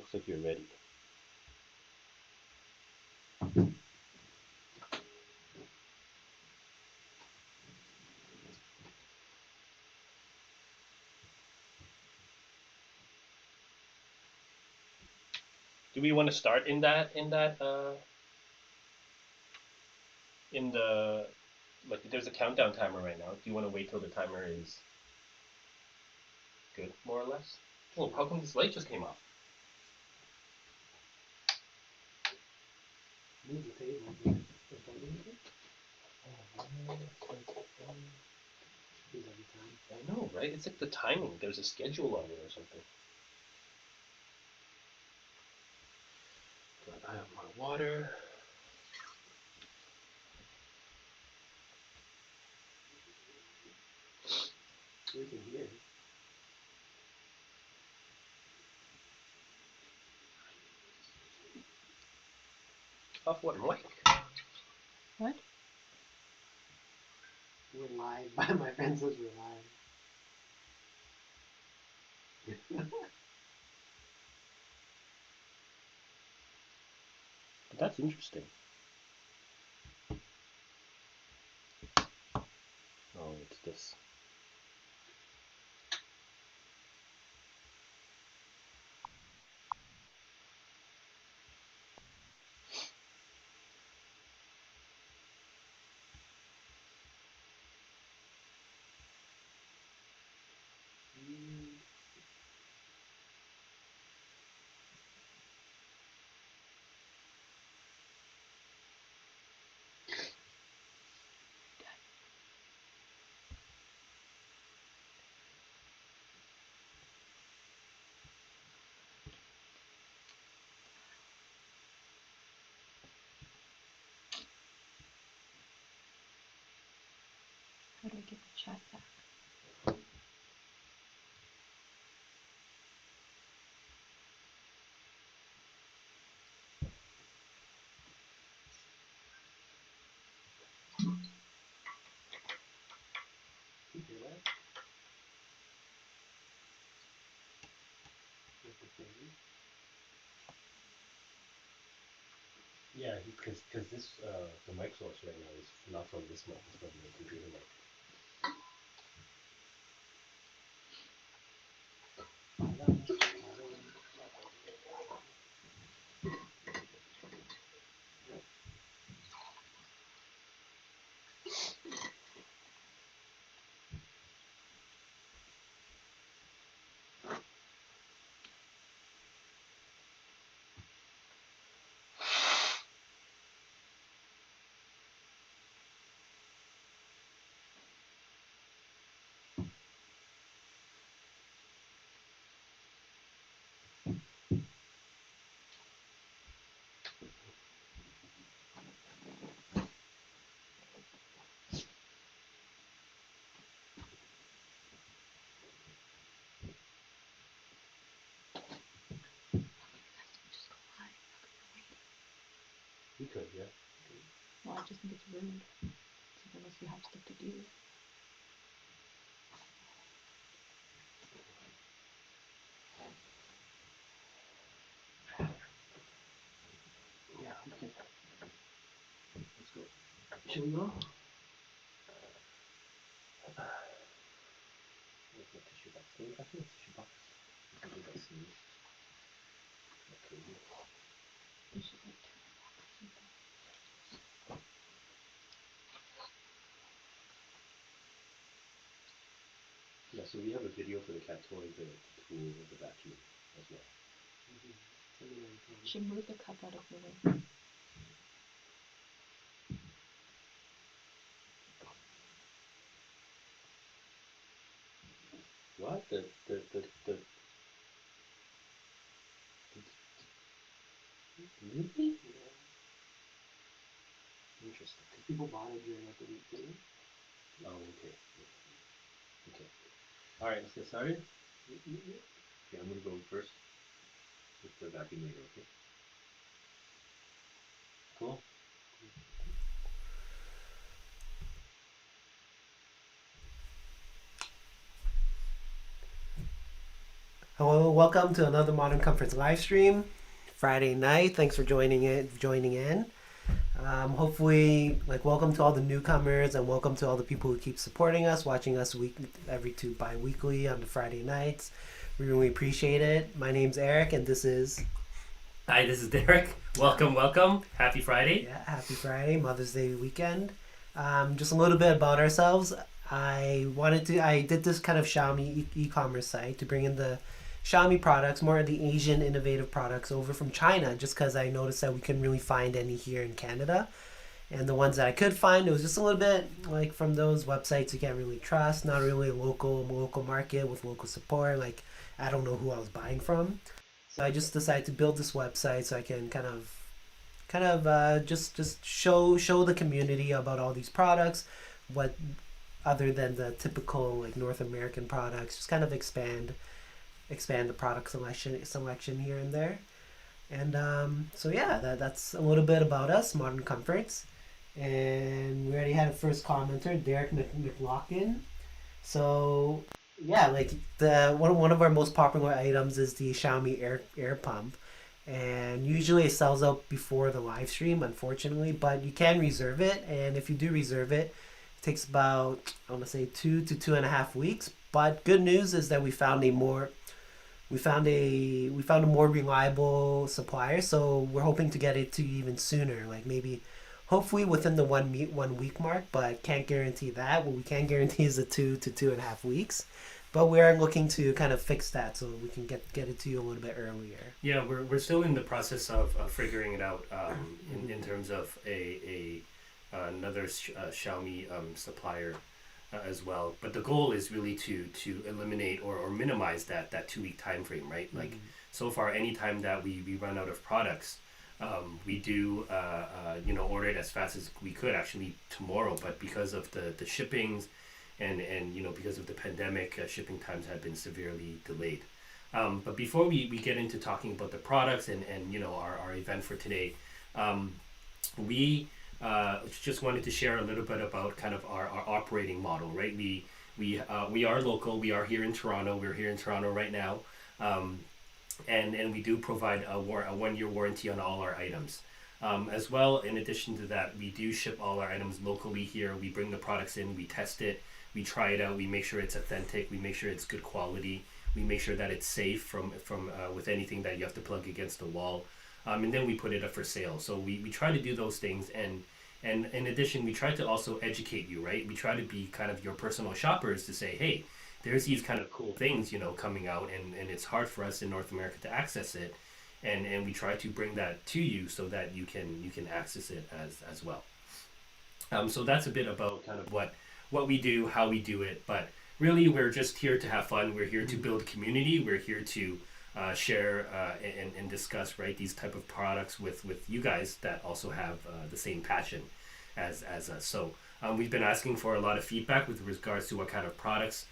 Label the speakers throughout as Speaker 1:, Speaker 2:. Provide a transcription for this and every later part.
Speaker 1: Looks like you're ready. Do we want to start in the like there's a countdown timer right now. Do you want to wait till the timer is good, more or less? Oh, how come this light just came off?
Speaker 2: Move the table.
Speaker 1: I know, right? It's like the timing. There's a schedule on it or something. But I have my water.
Speaker 2: We can hear.
Speaker 1: Off what mic?
Speaker 3: What?
Speaker 2: We're live. My friend says we're live.
Speaker 1: But that's interesting. Oh, it's this.
Speaker 3: How do I get the chat back?
Speaker 2: You hear that? With the baby?
Speaker 1: Yeah, because this the mic source right now is not from this mic, it's from the computer mic.
Speaker 3: Just go live. How come you're waiting?
Speaker 1: We could, yeah.
Speaker 3: Well, I just think it's rude. So unless you have stuff to do.
Speaker 1: Yeah, okay. Let's go.
Speaker 2: Should we go?
Speaker 1: Where's my tissue box? Can you pass me a tissue box? I think I see it. Okay.
Speaker 3: You should like turn it off or something.
Speaker 1: Yeah, so we have a video for the cat toy, the tool, the vacuum as well.
Speaker 3: She moved the cup out of your way.
Speaker 1: What? Really?
Speaker 2: Yeah.
Speaker 1: Interesting.
Speaker 2: Because people bought it during like the week too.
Speaker 1: Oh, okay. Okay. Alright, let's get started. Okay, I'm gonna go first with the vacuum later, okay? Cool?
Speaker 2: Hello, welcome to another Modern Comforts live stream. Friday night. Thanks for joining in. Hopefully, welcome to all the newcomers and welcome to all the people who keep supporting us, watching us bi-weekly on the Friday nights. We really appreciate it. My name's Eric, and this is
Speaker 4: Hi, this is Derek. Welcome. Happy Friday.
Speaker 2: Happy Friday, Mother's Day weekend. Just a little bit about ourselves. I did this kind of Xiaomi e-commerce site to bring in the Xiaomi products, more of the Asian innovative products over from China, just because I noticed that we couldn't really find any here in Canada. And the ones that I could find, it was just a little bit like from those websites you can't really trust, not really a local market with local support. Like, I don't know who I was buying from. So I just decided to build this website so I can just show the community about all these products, what other than the typical like North American products, just kind of expand the product selection here and there. And that's a little bit about us, Modern Comforts. And we already had a first commenter, Derek McLaughlin. So yeah, like the one of our most popular items is the Xiaomi air pump, and usually it sells out before the live stream, unfortunately. But you can reserve it, and if you do reserve it, it takes about, I want to say, 2 to 2.5 weeks. But good news is that we found a more reliable supplier, so we're hoping to get it to you even sooner, like maybe hopefully within the 1 week mark, but can't guarantee that. What we can guarantee is the 2 to 2.5 weeks. But we are looking to kind of fix that so we can get it to you a little bit earlier.
Speaker 4: Yeah, we're still in the process of figuring it out in terms of another Xiaomi supplier as well. But the goal is really to eliminate or minimize that 2 week time frame, right? Like so far, anytime that we run out of products, we do order it as fast as we could actually tomorrow. But because of the shippings and because of the pandemic, shipping times have been severely delayed. But before we get into talking about the products and our event for today, we just wanted to share a little bit about kind of our operating model, right? We are local. We are here in Toronto. We're here in Toronto right now, and we do provide a 1-year warranty on all our items. As well, in addition to that, we do ship all our items locally here. We bring the products in, we test it, we try it out, we make sure it's authentic, we make sure it's good quality, we make sure that it's safe from with anything that you have to plug against the wall, and then we put it up for sale. So we try to do those things, and in addition, we try to also educate you, right? We try to be kind of your personal shoppers to say, hey, there's these kind of cool things, coming out, and it's hard for us in North America to access it. And we try to bring that to you so that you can access it as well. So that's a bit about kind of what we do, how we do it. But really, we're just here to have fun. We're here to build community. We're here to share and discuss, right, these type of products with you guys that also have the same passion as us. So we've been asking for a lot of feedback with regards to what kind of products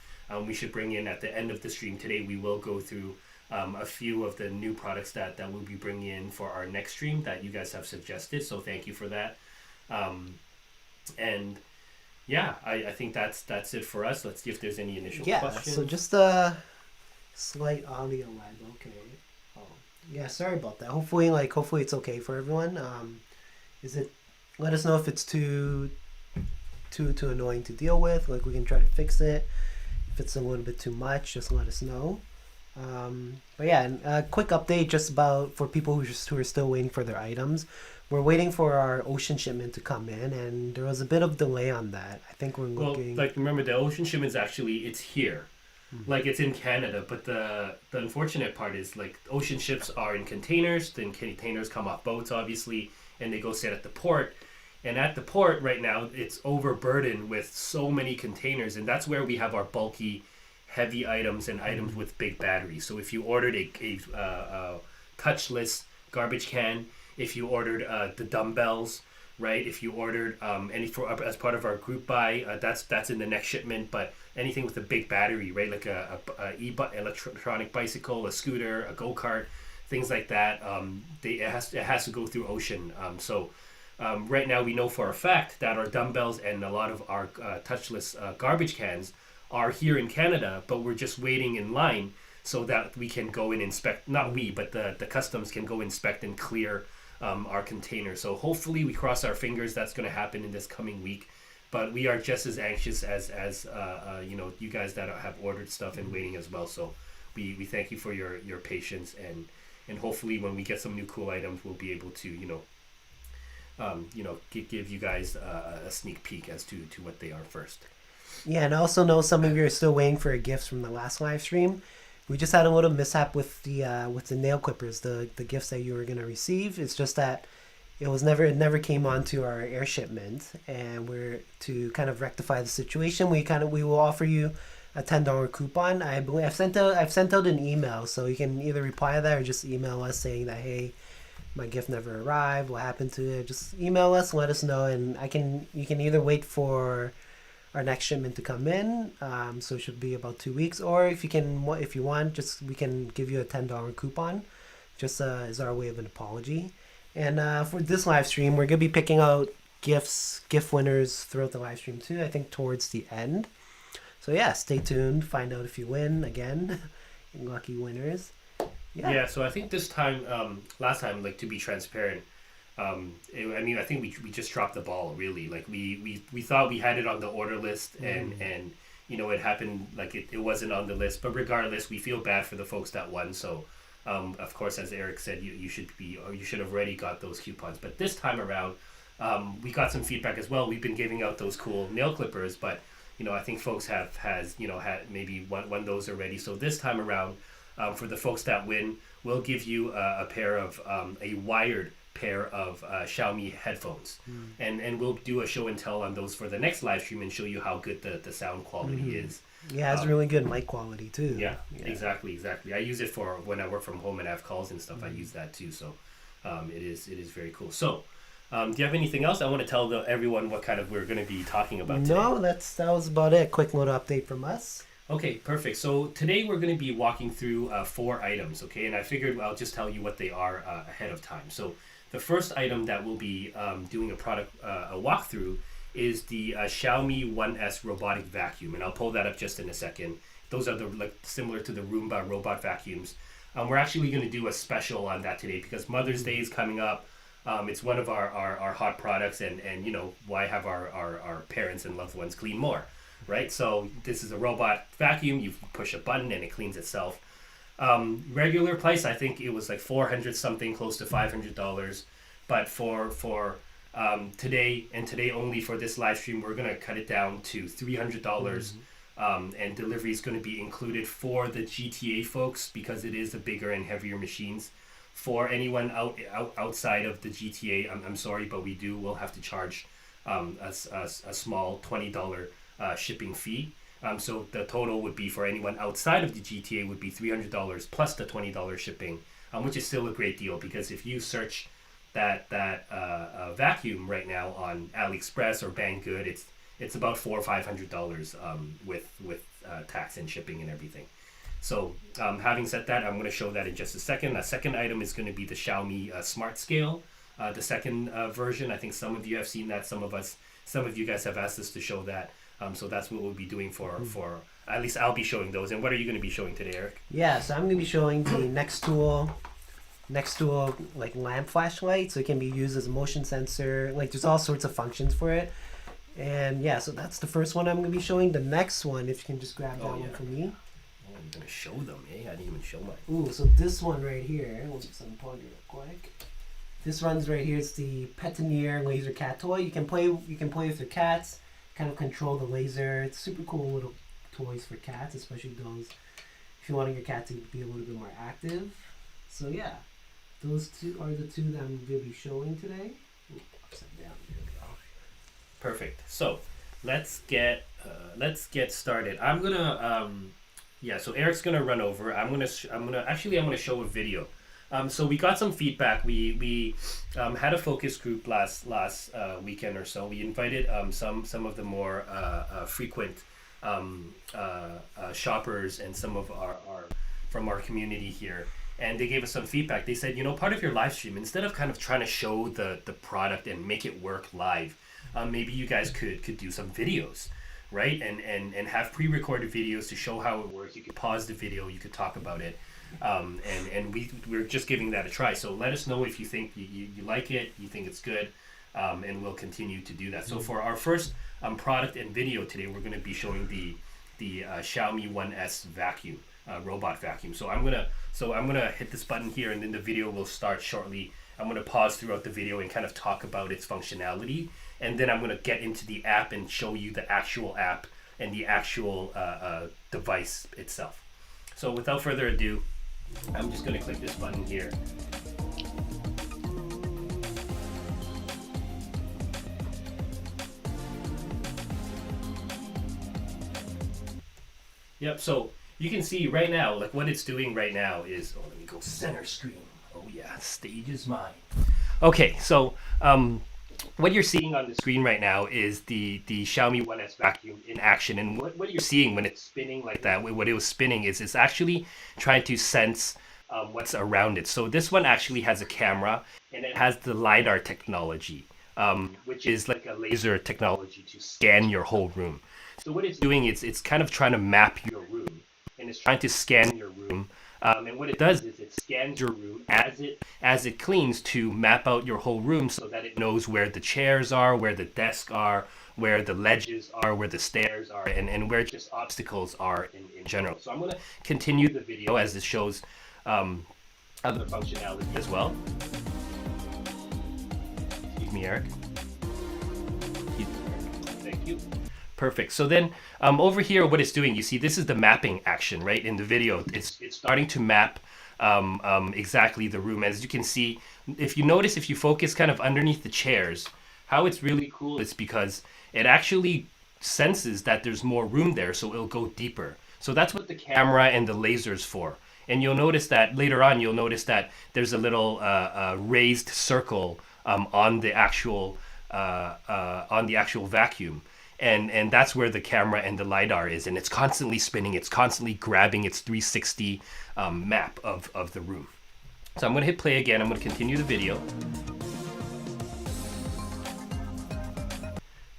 Speaker 4: we should bring in at the end of the stream today. We will go through a few of the new products that we'll be bringing in for our next stream that you guys have suggested. So thank you for that. And yeah, I think that's it for us. Let's see if there's any initial questions.
Speaker 2: So just a slight audio lag. Okay. Oh, yeah. Sorry about that. Hopefully it's okay for everyone. Let us know if it's too annoying to deal with. Like, we can try to fix it. If it's a little bit too much, just let us know. But yeah, a quick update just about for people who are still waiting for their items. We're waiting for our ocean shipment to come in, and there was a bit of delay on that. I think we're looking.
Speaker 4: Well, remember, the ocean shipment's it's here. Like, it's in Canada, but the unfortunate part is, ocean ships are in containers. Then containers come off boats, obviously, and they go sit at the port. And at the port right now, it's overburdened with so many containers, and that's where we have our bulky, heavy items and items with big batteries. So if you ordered a touchless garbage can, if you ordered the dumbbells, right? If you ordered as part of our group buy, that's in the next shipment. But anything with a big battery, right? Like a electronic bicycle, a scooter, a go-kart, things like that. It has to go through ocean. So right now we know for a fact that our dumbbells and a lot of our touchless garbage cans are here in Canada, but we're just waiting in line so that we can go and inspect, not we, but the customs can go inspect and clear our container. So hopefully we cross our fingers that's going to happen in this coming week. But we are just as anxious as you guys that have ordered stuff and waiting as well. So we thank you for your patience, and hopefully when we get some new cool items, we'll be able to give you guys a sneak peek as to what they are first.
Speaker 2: Yeah, and I also know some of you are still waiting for gifts from the last live stream. We just had a little mishap with the nail clippers, the gifts that you were gonna receive. It's just that it never came onto our air shipment, and we're to kind of rectify the situation. We will offer you a $10 coupon. I believe I've sent out an email, so you can either reply to that or just email us saying that, hey, my gift never arrived. What happened to it? Just email us, let us know, and you can either wait for our next shipment to come in, so it should be about 2 weeks, or if you want, just we can give you a $10 coupon, just as our way of an apology. And for this live stream, we're gonna be picking out gift winners throughout the live stream too. I think towards the end. So yeah, stay tuned. Find out if you win again. Lucky winners.
Speaker 4: Yeah. So I think this time, last time, like, to be transparent, I think we just dropped the ball, really. Like we thought we had it on the order list, and it happened like it wasn't on the list. But regardless, we feel bad for the folks that won. So of course, as Eric said, you should have already got those coupons. But this time around, we got some feedback as well. We've been giving out those cool nail clippers, but I think folks had maybe won those already. So this time around, for the folks that win, we'll give you a pair of a wired pair of Xiaomi headphones, and we'll do a show and tell on those for the next live stream and show you how good the sound quality is.
Speaker 2: Yeah, it's really good mic quality too.
Speaker 4: Yeah, exactly. I use it for when I work from home and have calls and stuff. I use that too. So it is very cool. So do you have anything else? I want to tell everyone what kind of we're going to be talking about today.
Speaker 2: No, that was about it. Quick little update from us.
Speaker 4: Okay, perfect. So today we're going to be walking through 4 items, okay? And I figured I'll just tell you what they are ahead of time. So the first item that we'll be doing a walkthrough is the Xiaomi 1S robotic vacuum, and I'll pull that up just in a second. Those are similar to the Roomba robot vacuums. We're actually going to do a special on that today because Mother's Day is coming up. It's one of our hot products, and why have our parents and loved ones clean more, right? So this is a robot vacuum. You push a button and it cleans itself. Regular price, I think it was like $400 something, close to $500. But for today and today only for this live stream, we're gonna cut it down to $300. And delivery is going to be included for the GTA folks because it is a bigger and heavier machines. For anyone outside of the GTA, I'm sorry, but we'll have to charge a small $20 shipping fee. So the total would be for anyone outside of the GTA would be $300 plus the $20 shipping, which is still a great deal because if you search that vacuum right now on AliExpress or Banggood, it's about $400 or $500 with tax and shipping and everything. So having said that, I'm going to show that in just a second. A second item is going to be the Xiaomi Smart Scale, the second version. I think some of you have seen that. Some of you guys have asked us to show that. So that's what we'll be doing for at least I'll be showing those. And what are you going to be showing today, Eric?
Speaker 2: Yeah, so I'm going to be showing the Nextool like lamp flashlight, so it can be used as a motion sensor. Like there's all sorts of functions for it. And yeah, so that's the first one I'm going to be showing. The next one, if you can just grab that one for me.
Speaker 4: Oh, I'm going to show them, eh? I didn't even show mine.
Speaker 2: Ooh, so this one right here, we'll just unplug it real quick. This one's right here. It's the Petoneer Laser Cat Toy. You can play with your cats, kind of control the laser. It's super cool little toys for cats, especially those if you want your cat to be a little bit more active. So yeah, those two are the two that I'm going to be showing today. Ooh, upside down. There we go.
Speaker 4: Perfect. So let's get started. I'm gonna so Eric's gonna run over. I'm gonna show a video. So we got some feedback. We had a focus group last weekend or so. We invited some of the more frequent shoppers and some of our from our community here. And they gave us some feedback. They said, part of your live stream, instead of kind of trying to show the product and make it work live, maybe you guys could do some videos. right? And have pre-recorded videos to show how it works. You could pause the video, you could talk about it, and we're just giving that a try. So let us know if you think you like it, you think it's good, and we'll continue to do that. So for our first product and video today, we're going to be showing the Xiaomi 1S vacuum, robot vacuum. So I'm gonna hit this button here, and then the video will start shortly. I'm gonna pause throughout the video and kind of talk about its functionality, and then I'm gonna get into the app and show you the actual app and the actual device itself. So without further ado, I'm just gonna click this button here. Yep, so you can see right now, like what it's doing right now is, oh, let me go center screen. Oh yeah, stage is mine. Okay, so what you're seeing on the screen right now is the Xiaomi 1S vacuum in action. And what you're seeing when it's spinning like that, what it was spinning is it's actually trying to sense what's around it. So this one actually has a camera, and it has the LiDAR technology, which is like a laser technology to scan your whole room. So what it's doing is it's kind of trying to map your room, and it's trying to scan your room. And what it does is it scans your room as it cleans to map out your whole room so that it knows where the chairs are, where the desks are, where the ledges are, where the stairs are, and where just obstacles are in general. So I'm going to continue the video as it shows other functionality as well. Excuse me, Eric. Thank you. Perfect. So then over here, what it's doing, you see, this is the mapping action, right? In the video, it's starting to map exactly the room. As you can see, if you notice, if you focus kind of underneath the chairs, how it's really cool is because it actually senses that there's more room there, so it'll go deeper. So that's what the camera and the laser's for. And you'll notice that later on, you'll notice that there's a little raised circle on the actual vacuum. And that's where the camera and the LiDAR is, and it's constantly spinning, it's constantly grabbing its 360 map of the room. So I'm going to hit play again, I'm going to continue the video.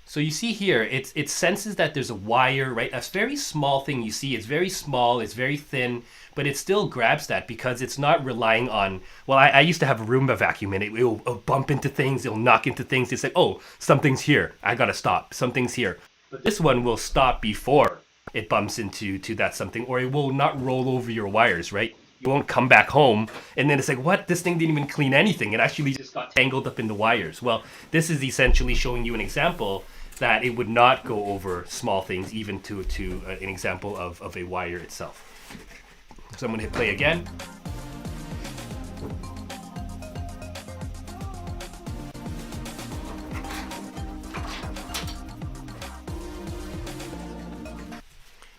Speaker 4: So you see here, it senses that there's a wire, right? A very small thing you see, it's very small, it's very thin, but it still grabs that because it's not relying on, well, I used to have a Roomba vacuum and it'll bump into things, it'll knock into things. It's like, oh, something's here, I gotta stop, something's here. But this one will stop before it bumps into that something, or it will not roll over your wires, right? You won't come back home and then it's like, what? This thing didn't even clean anything. It actually just got tangled up in the wires. Well, this is essentially showing you an example that it would not go over small things, even to an example of a wire itself. So I'm going to hit play again.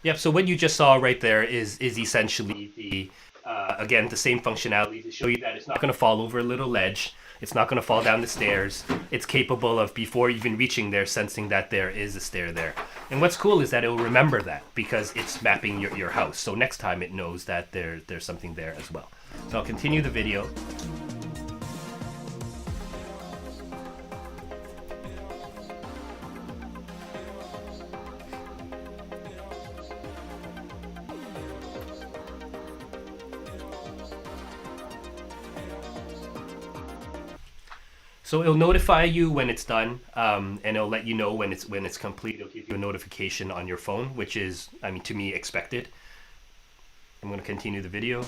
Speaker 4: Yep, so what you just saw right there is essentially again, the same functionality to show you that it's not going to fall over a little ledge. It's not going to fall down the stairs. It's capable of, before even reaching there, sensing that there is a stair there. And what's cool is that it will remember that because it's mapping your house. So next time it knows that there's something there as well. So I'll continue the video. So it'll notify you when it's done, and it'll let you know when it's complete. It'll give you a notification on your phone, which is, I mean, to me, expected. I'm going to continue the video.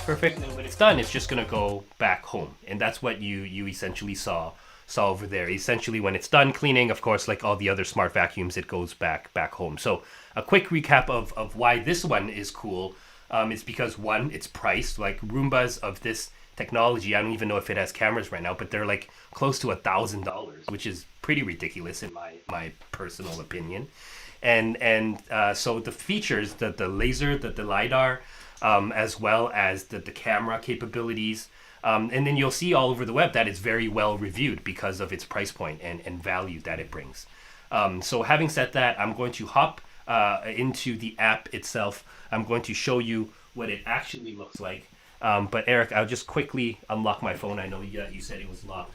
Speaker 4: Perfect. And when it's done, it's just going to go back home, and that's what you essentially saw over there. Essentially, when it's done cleaning, of course, like all the other smart vacuums, it goes back home. So a quick recap of why this one is cool is because, one, it's priced. Like Roombas of this technology, I don't even know if it has cameras right now, but they're like close to $1,000, which is pretty ridiculous in my personal opinion. And so the features, the laser, the LiDAR, as well as the camera capabilities, and then you'll see all over the web that it's very well reviewed because of its price point and value that it brings. So having said that, I'm going to hop into the app itself. I'm going to show you what it actually looks like. But Eric, I'll just quickly unlock my phone. I know you said it was locked.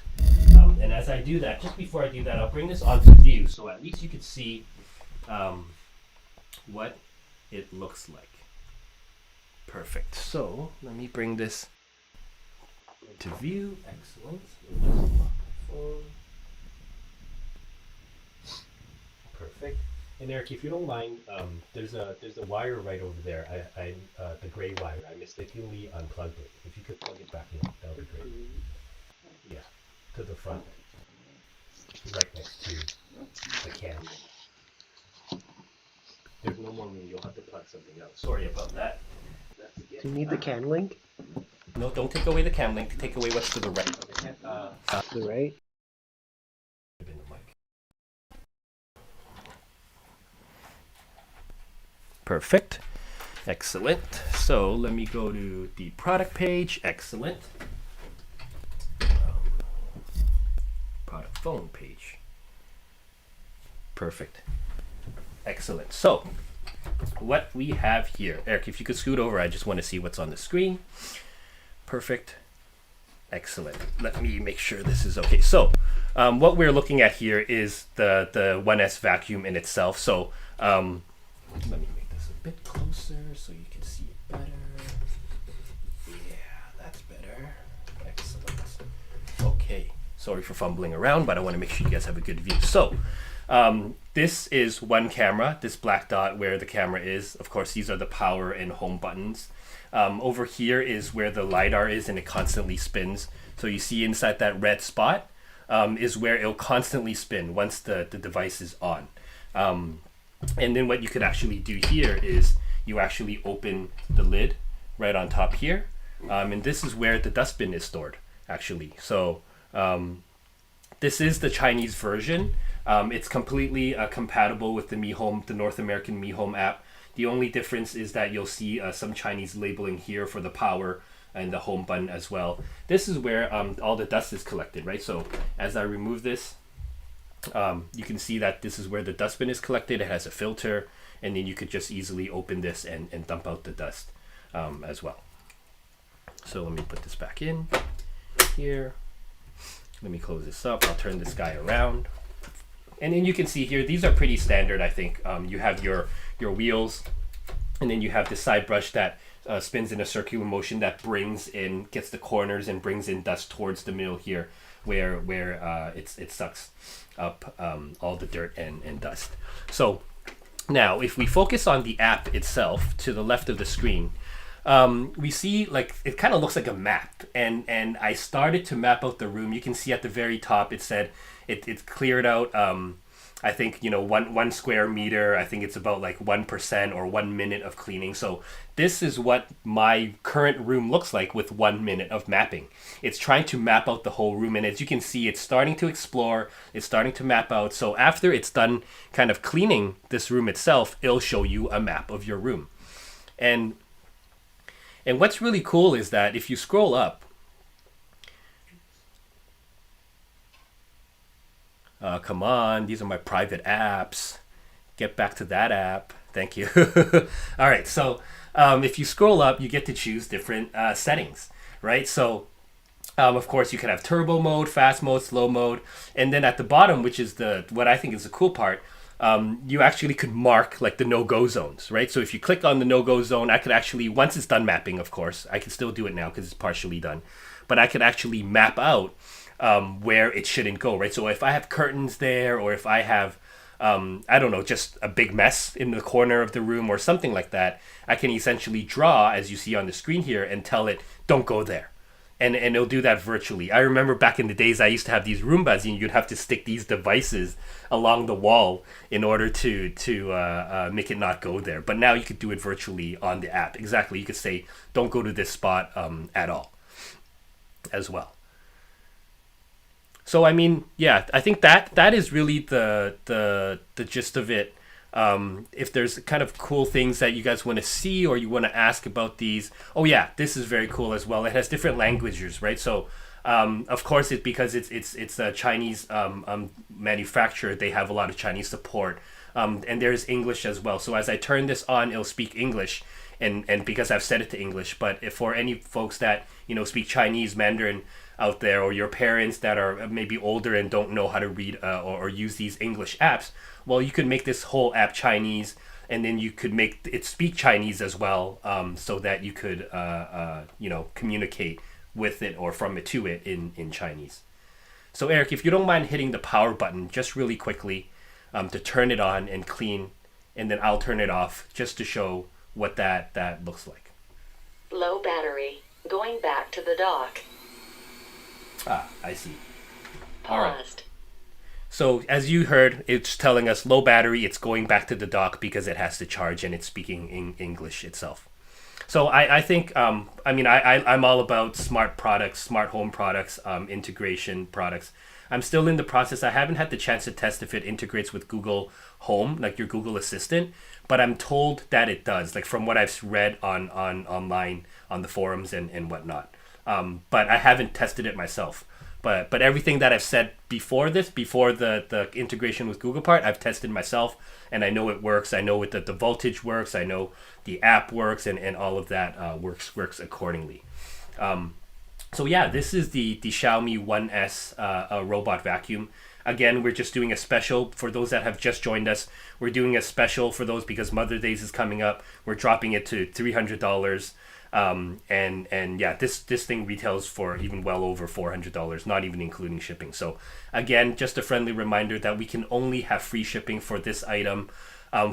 Speaker 4: And as I do that, just before I do that, I'll bring this onto view so at least you could see what it looks like. Perfect. So let me bring this to view. Excellent. Let me just lock my phone. Perfect. And Eric, if you don't mind, there's a wire right over there. The gray wire. I mistakenly unplugged it. If you could plug it back in, that would be great. Yeah, to the front, right next to the can. There's no more room. You'll have to plug something else. Sorry about that.
Speaker 2: Do you need the can link?
Speaker 4: No, don't take away the cam link. Take away what's to the right.
Speaker 2: To the right?
Speaker 4: Perfect. Excellent. So let me go to the product page. Excellent. Product phone page. Perfect. Excellent. So what we have here, Eric, if you could scoot over, I just want to see what's on the screen. Perfect. Excellent. Let me make sure this is okay. So what we're looking at here is the 1S vacuum in itself. So let me make this a bit closer so you can see it better. Yeah, that's better. Excellent. Okay. Sorry for fumbling around, but I want to make sure you guys have a good view. So this is one camera, this black dot where the camera is. Of course, these are the power and home buttons. Over here is where the LiDAR is, and it constantly spins. So you see inside that red spot is where it'll constantly spin once the device is on. And then what you could actually do here is you actually open the lid right on top here. And this is where the dustbin is stored, actually. So this is the Chinese version. It's completely compatible with the Mi Home, the North American Mi Home app. The only difference is that you'll see some Chinese labeling here for the power and the home button as well. This is where all the dust is collected, right? So as I remove this, you can see that this is where the dustbin is collected. It has a filter, and then you could just easily open this and dump out the dust as well. So let me put this back in here. Let me close this up. I'll turn this guy around. And then you can see here, these are pretty standard, I think. You have your wheels, and then you have this side brush that spins in a circular motion that brings in, gets the corners and brings in dust towards the middle here, where it sucks up all the dirt and dust. So now, if we focus on the app itself to the left of the screen, we see like it kind of looks like a map, and I started to map out the room. You can see at the very top it said it's cleared out. I think one square meter. I think it's about like 1% or 1 minute of cleaning. So this is what my current room looks like with 1 minute of mapping. It's trying to map out the whole room, and as you can see, it's starting to explore. It's starting to map out. So after it's done kind of cleaning this room itself, it'll show you a map of your room. And what's really cool is that if you scroll up, come on, these are my private apps. Get back to that app. Thank you. All right, so if you scroll up, you get to choose different settings, right? So of course, you can have turbo mode, fast mode, slow mode, and then at the bottom, which is what I think is the cool part, you actually could mark like the no-go zones, right? So if you click on the no-go zone, I could actually, once it's done mapping, of course, I can still do it now because it's partially done, but I could actually map out where it shouldn't go, right? So if I have curtains there, or if I have, I don't know, just a big mess in the corner of the room or something like that, I can essentially draw, as you see on the screen here, and tell it, don't go there. And it'll do that virtually. I remember back in the days I used to have these Roombas, and you'd have to stick these devices along the wall in order to make it not go there. But now you could do it virtually on the app. Exactly, you could say, don't go to this spot at all as well. So I mean, yeah, I think that is really the gist of it. If there's kind of cool things that you guys want to see or you want to ask about these, oh yeah, this is very cool as well. It has different languages, right? So of course, because it's a Chinese manufacturer, they have a lot of Chinese support, and there's English as well. So as I turn this on, it'll speak English, and because I've set it to English. But if for any folks that speak Chinese, Mandarin, out there, or your parents that are maybe older and don't know how to read or use these English apps, well, you could make this whole app Chinese, and then you could make it speak Chinese as well, so that you could communicate with it or from it to it in Chinese. So Eric, if you don't mind hitting the power button just really quickly to turn it on and clean, and then I'll turn it off just to show what that looks like.
Speaker 5: Low battery. Going back to the dock.
Speaker 4: Ah, I see. All right.
Speaker 5: Paused.
Speaker 4: So as you heard, it's telling us low battery, it's going back to the dock because it has to charge and it's speaking in English itself. So I think, I'm all about smart products, smart home products, integration products. I'm still in the process. I haven't had the chance to test if it integrates with Google Home, like your Google Assistant, but I'm told that it does, like from what I've read on online, on the forums and whatnot. But I haven't tested it myself. But everything that I've said before the integration with Google part, I've tested myself, and I know it works. I know that the voltage works. I know the app works, and all of that works accordingly. So yeah, this is the Xiaomi 1S robot vacuum. Again, we're just doing a special for those that have just joined us. We're doing a special for those because Mother's Day is coming up. We're dropping it to $300. And yeah, this thing retails for even well over $400, not even including shipping. So again, just a friendly reminder that we can only have free shipping for this item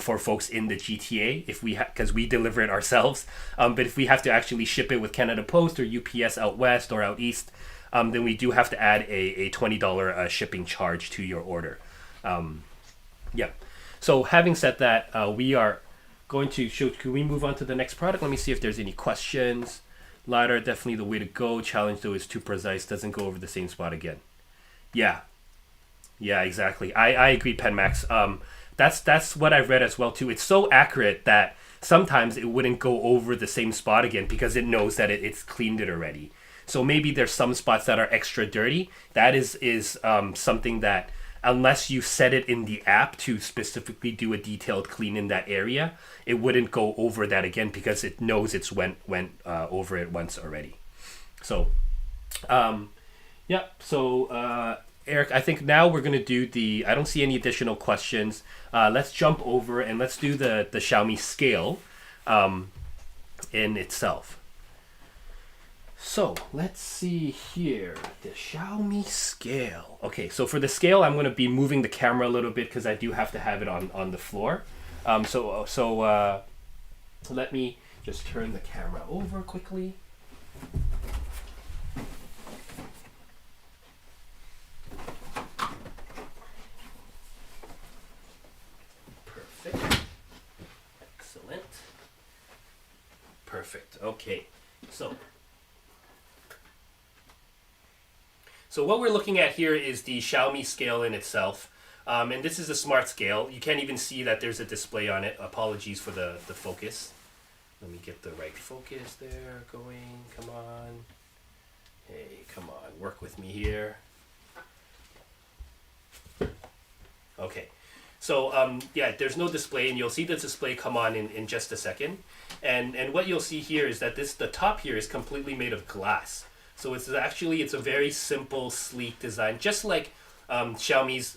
Speaker 4: for folks in the GTA if we because we deliver it ourselves. But if we have to actually ship it with Canada Post or UPS out west or out east, then we do have to add a $20 shipping charge to your order. Yeah. So having said that, we are going to show. Can we move on to the next product? Let me see if there's any questions. LiDAR, definitely the way to go. Challenge though is too precise, doesn't go over the same spot again. Yeah, exactly. I agree, Penmax. That's what I've read as well too. It's so accurate that sometimes it wouldn't go over the same spot again because it knows that it's cleaned it already. So maybe there's some spots that are extra dirty. That is something that, unless you set it in the app to specifically do a detailed clean in that area, it wouldn't go over that again because it knows it's went over it once already. So, yeah. So, Eric, I think now we're going to do I don't see any additional questions. Let's jump over and let's do the Xiaomi scale in itself. So let's see here, the Xiaomi scale. Okay, so for the scale, I'm going to be moving the camera a little bit because I do have to have it on the floor. So let me just turn the camera over quickly. Perfect. Excellent. Perfect. Okay, So what we're looking at here is the Xiaomi scale in itself. And this is a smart scale. You can't even see that there's a display on it. Apologies for the focus. Let me get the right focus there going. Come on. Hey, come on. Work with me here. Okay. So, yeah, there's no display, and you'll see the display come on in just a second. And what you'll see here is that the top here is completely made of glass. So it's a very simple, sleek design, just like Xiaomi's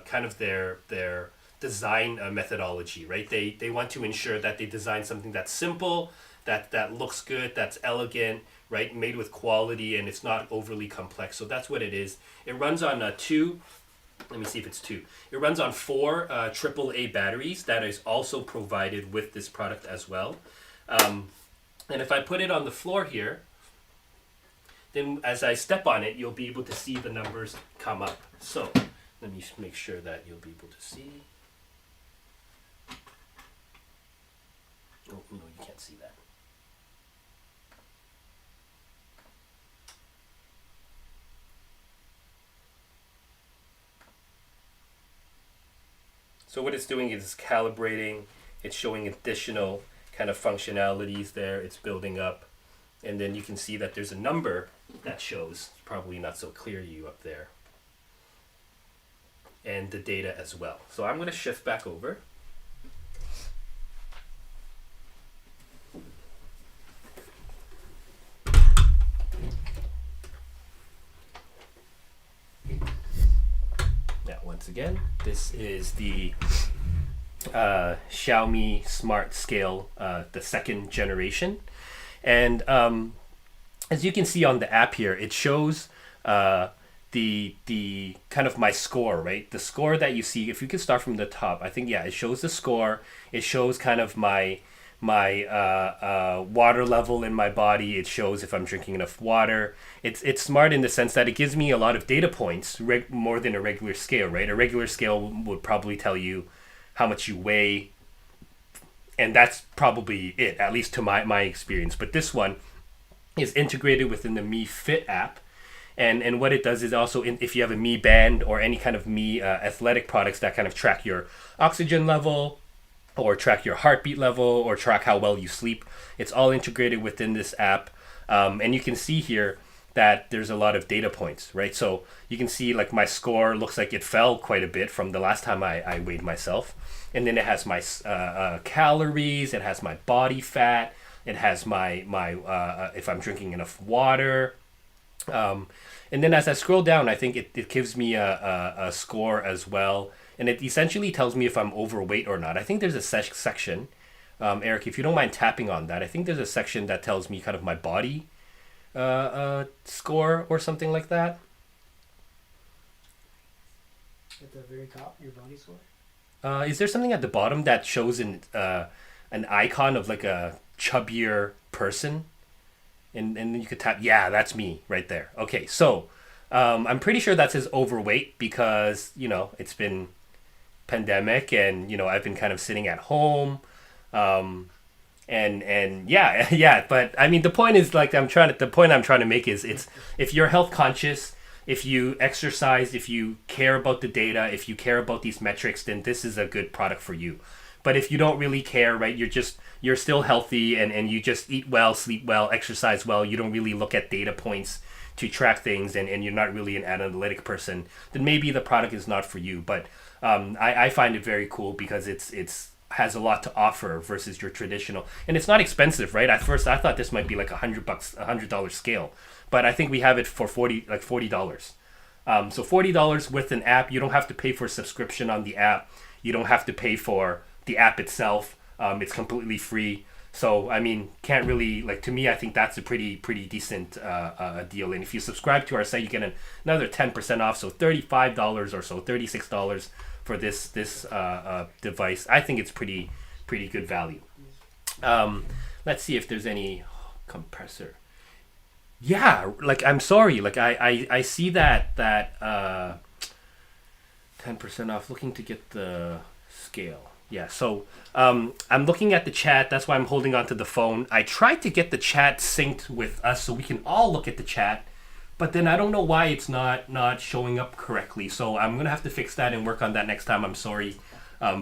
Speaker 4: kind of their design methodology, right? They want to ensure that they design something that's simple, that looks good, that's elegant, right? Made with quality, and it's not overly complex. So that's what it is. It runs on two. Let me see if it's two. It runs on 4 AAA batteries that is also provided with this product as well. And if I put it on the floor here, then as I step on it, you'll be able to see the numbers come up. So let me make sure that you'll be able to see. Oh, no, you can't see that. So what it's doing is calibrating. It's showing additional kind of functionalities there. It's building up. And then you can see that there's a number that shows, probably not so clear to you up there, and the data as well. So I'm going to shift back over. again. This is the Xiaomi Smart Scale, the second generation. And as you can see on the app here, it shows the kind of my score, right? The score that you see, if you can start from the top, I think, yeah, it shows the score. It shows kind of my water level in my body. It shows if I'm drinking enough water. It's smart in the sense that it gives me a lot of data points, more than a regular scale, right? A regular scale would probably tell you how much you weigh, and that's probably it, at least to my experience. But this one is integrated within the Mi Fit app. And what it does is also, if you have a Mi Band or any kind of Mi athletic products that kind of track your oxygen level, or track your heartbeat level, or track how well you sleep, it's all integrated within this app. And you can see here that there's a lot of data points, right? So you can see like my score looks like it fell quite a bit from the last time I weighed myself. And then it has my calories, it has my body fat, it has my if I'm drinking enough water. And then as I scroll down, I think it gives me a score as well. And it essentially tells me if I'm overweight or not. I think there's a section, Eric, if you don't mind tapping on that, I think there's a section that tells me kind of my body score or something like that.
Speaker 2: At the very top, your body score?
Speaker 4: Is there something at the bottom that shows an icon of like a chubbier person? And then you could tap, yeah, that's me right there. Okay, so I'm pretty sure that says overweight because, you know, it's been pandemic and, you know, I've been kind of sitting at home. And yeah, but I mean, the point is like, the point I'm trying to make is if you're health conscious, if you exercise, if you care about the data, if you care about these metrics, then this is a good product for you. But if you don't really care, right, you're still healthy and you just eat well, sleep well, exercise well, you don't really look at data points to track things and you're not really an analytic person, then maybe the product is not for you. But I find it very cool because it's has a lot to offer versus your traditional, and it's not expensive, right? At first I thought this might be like $100 scale, but I think we have it for $40. So $40 with an app. You don't have to pay for a subscription on the app. You don't have to pay for the app itself. It's completely free. So I mean, can't really, like, to me, I think that's a pretty decent deal. And if you subscribe to our site, you get another 10% off. So $35 or so, $36 for this device. I think it's pretty good value. Let's see if there's any compressor. Yeah, like, I'm sorry, like I see that 10% off. Looking to get the scale. Yeah, so I'm looking at the chat. That's why I'm holding on to the phone. I tried to get the chat synced with us so we can all look at the chat, but then I don't know why it's not showing up correctly. So I'm gonna have to fix that and work on that next time. I'm sorry